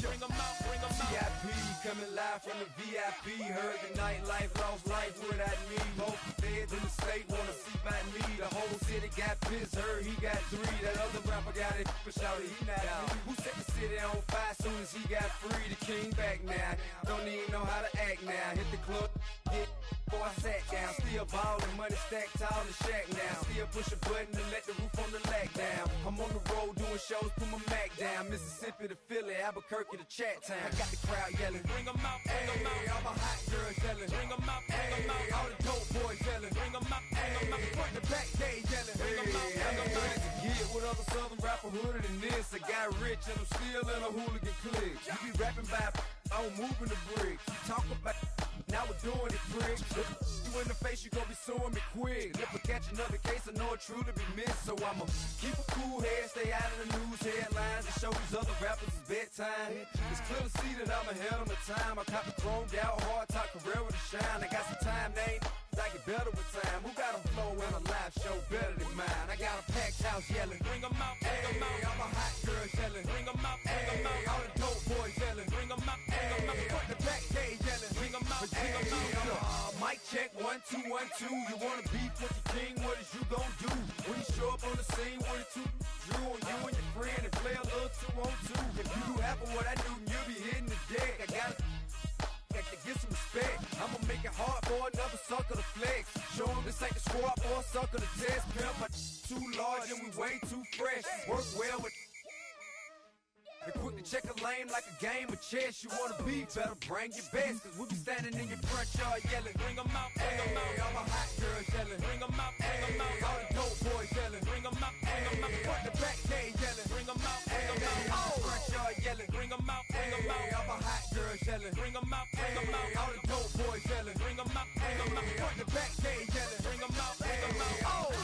Bring 'em out, bring 'em out. VIP coming live from the VIP. Heard the nightlife, lost life without me. Both feds in the state wanna see by me. The whole city got pissed, heard he got 3. That other rapper got it, but shouted he not out. Who set the city on fire soon as he got free? The king back now, don't even know how to act now. Hit the club, hit. Before I sat down, still ballin', money stacked tall in the shack now. Still push a button to let the roof on the lag down. I'm on the road doing shows, put my Mac down. Mississippi to Philly, Albuquerque to Chat Town. I got the crowd yelling, bring 'em out, bring 'em out. All my hot girls yelling, bring 'em out, bring 'em out. All the dope boys yelling, bring 'em out, bring 'em out. Front to back, they yelling, bring 'em out, bring 'em out. Get with other southern rapper hooded than this. I got rich and I'm still in a hooligan clique. You be rapping by, I'm moving the bricks. trick. Look you in the face, you gon' be suing me quick. If I catch another case, I know it truly be missed. So I'ma keep a cool head, stay out of the news headlines, and show these other rappers it's bedtime. It's clear to see that I'm ahead of my time. I cop the chromed out, hard top career with a shine. I got some time, they ain't I get better with time. Who got a flow and a live show better than mine? I got a packed house yelling, bring 'em out, bring 'em out. I'm a hot girl yelling, bring 'em out, bring 'em out. All the dope boys yelling, bring 'em out, bring 'em out. Put the back cage yelling, bring 'em out, bring 'em out. Mic check, 1 2 1 2. You wanna beef with the king? What is you gon' do? When you show up on the scene, 1 2 Drew on you and your friend and play a little 2 on 2. If you do half of what I do, you'll be hitting the deck. I got to get some respect. I'ma make it hard for another sucker to flex. Show him this ain't the squad or a sucker to test. Pimp, but too large and we way too fresh. Work well with and quick to check a lane like a game of chess. You wanna be better, bring your best. Cause we be standing in your front yard yelling, bring 'em out, bring 'em out. All my hot girls yelling, bring 'em out, bring 'em out. All the dope boys yelling, bring 'em out, bring 'em out. Put the back cage yelling, bring 'em out, bring 'em out. All the front yard yelling, bring 'em out, bring 'em out. All my hot girls yelling, bring 'em out, bring 'em out. All the dope boys yelling, bring 'em out, bring 'em out. Put the back cage yelling, bring 'em out, bring 'em out. Oh!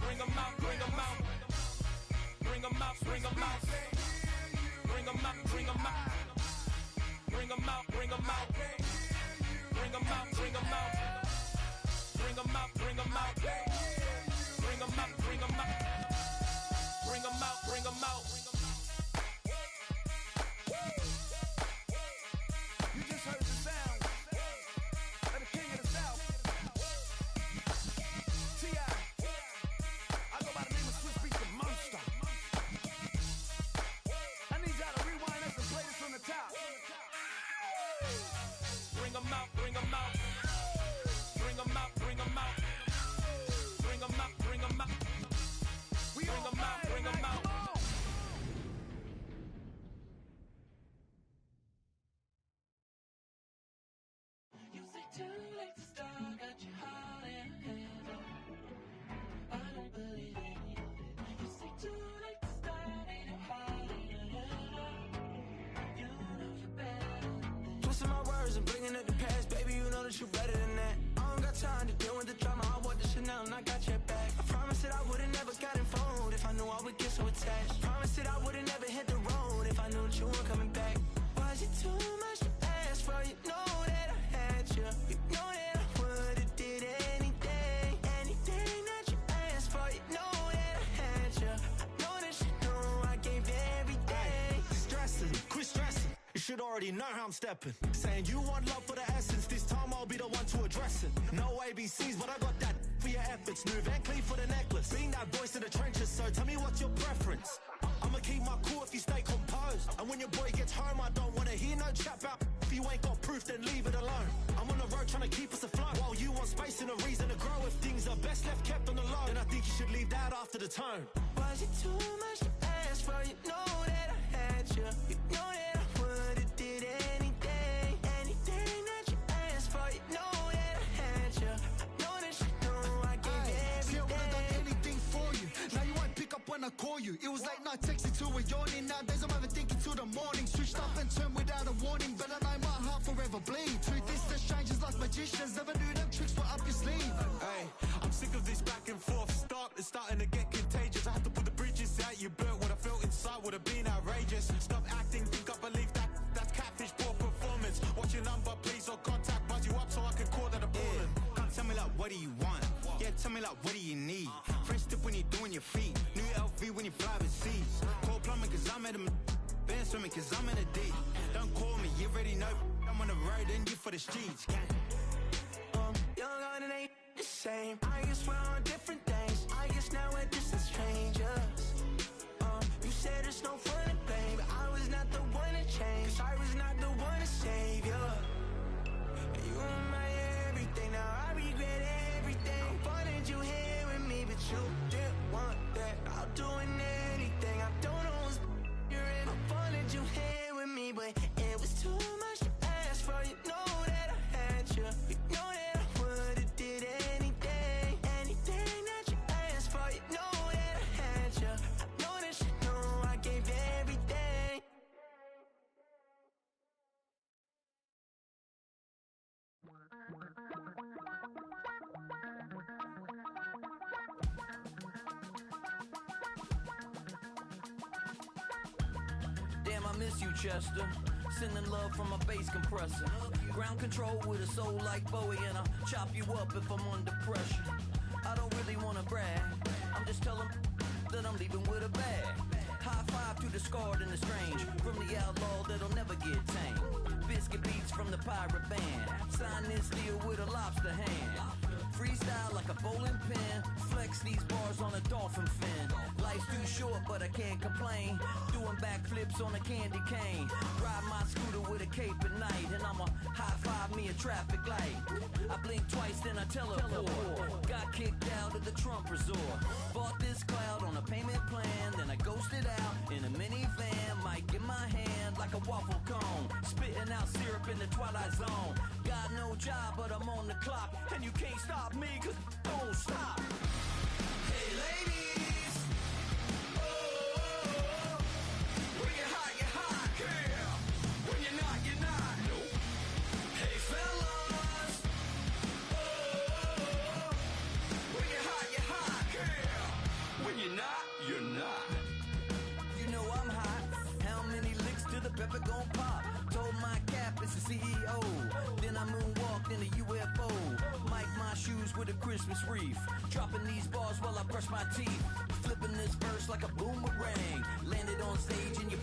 Bring 'em out, bring 'em out, bring 'em out, bring 'em out, bring 'em out, bring 'em out, bring 'em out, bring 'em out, bring 'em out, bring 'em out, bring 'em out, bring 'em out, bring 'em out. You just heard the sound of the king of the South, T.I. I go by the name of Swiss Beats the Monster. Bring 'em out, bring 'em out, bring 'em out, bring 'em out, bring 'em out, bring 'em out, bring 'em out, bring 'em out. You say too late to start, got your heart in a heaven. I don't believe any of it. You say too late to start, ain't no heart in a heaven. You know you're better. Twisting my words and bringing up the past, baby, you know that you're better than that. I don't got time to deal with the drama, I want the Chanel and I got your back. I promise that I would've never gotten phoned if I knew I would get so attached. I promise that I would've never hit the road if I knew that you weren't coming back. Was it too much to ask for? You know that I had you. You know that I would've did anything, anything that you asked for. You know that I had you. I know that you know I gave everything. Stressing, quit stressing. You should already know how I'm stepping. Saying you want love for the essence, this time I'll be the one to address it. No ABCs, but I got that for your efforts. New Van Cleef for the necklace. Being that voice in the trenches, so tell me what's your preference. I'ma keep my cool if you stay composed. And when your boy gets home, I don't wanna hear no chat about if you ain't got proof, then leave it alone. I'm on the road trying to keep us afloat, while you want space and a reason to grow. If things are best left kept on the low, then I think you should leave that after the tone. Was it too much to ask for? You know that I had you. You know that I would've did anything, anything that you asked for. You know that I had you. I know that you know I gave everything. See, I would've done anything for you. Now you won't pick up when I call you. It was late night texting till we're yawning. Nowadays I'm overthinking till the morning. Switched up and turned without a warning, but I know my heart forever bleed. Truth is that strangers like magicians, never knew them tricks were up your sleeve. Hey, I'm sick of this back and forth. It's starting to get contagious. I have to put the bridges out you burnt. What I felt inside would have been outrageous. Stop acting, think I believe that's catfish, poor performance. Watch your number, please, or contact, buzz you up so I can call that appalling. Come tell me like, what do you want? Yeah, tell me like, what do you need? French tip when you're doing your feet. New LV when you fly overseas. Call plumbing cause I'm at a been swimming cause I'm in a deep. Don't call me, you already know I'm on the road and you for the streets. Young and it ain't the same. I guess we're on different things. I guess now we're distant strangers. You said there's no fun to blame, but I was not the one to change. Cause I was not the one to save you. You were my everything, now I regret everything. I wanted you here with me, but you didn't want that. I'll do anything, I don't know what's you're in. I wanted you here with me, but miss you, Chester. Sending love from a bass compressor. Ground control with a soul like Bowie, and I'll chop you up if I'm under pressure. I don't really wanna brag, I'm just telling that I'm leaving with a bag. High five to the scarred and the strange, from the outlaw that'll never get tamed. Biscuit beats from the pirate band, sign this deal with a lobster hand. Freestyle like a bowling pin, flex these bars on a dolphin fin. Life's too short but I can't complain, doing backflips on a candy cane. Ride my scooter with a cape at night, and I'ma high five me a traffic light. I blink twice then I teleport, got kicked out of the Trump resort. Bought this cloud on a payment plan, then I ghosted out in a minivan. Mic in my hand like a waffle cone, spitting out syrup in the twilight zone. Got no job but I'm on the clock, and you can't stop me cause don't stop. Hey ladies, oh, when you're hot, girl. When you're not, nope. Hey fellas, oh, when you're hot, girl. When you're not, you're not. You know I'm hot, how many licks till the pepper gon' pop? Told my cap it's the CEO, then I moonwalked in a UFO. Mic my shoes with a Christmas wreath, dropping these bars while I brush my teeth. Flipping this verse like a boomerang, landed on stage in your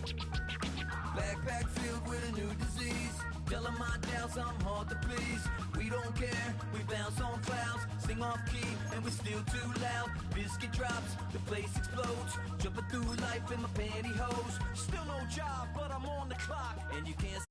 backpack filled with a new disease. Telling my doubts I'm hard to please. We don't care, we bounce on clouds, sing off key, and we're still too loud. Biscuit drops, the place explodes. Jumping through life in my pantyhose. Still no job, but I'm on the clock, and you can't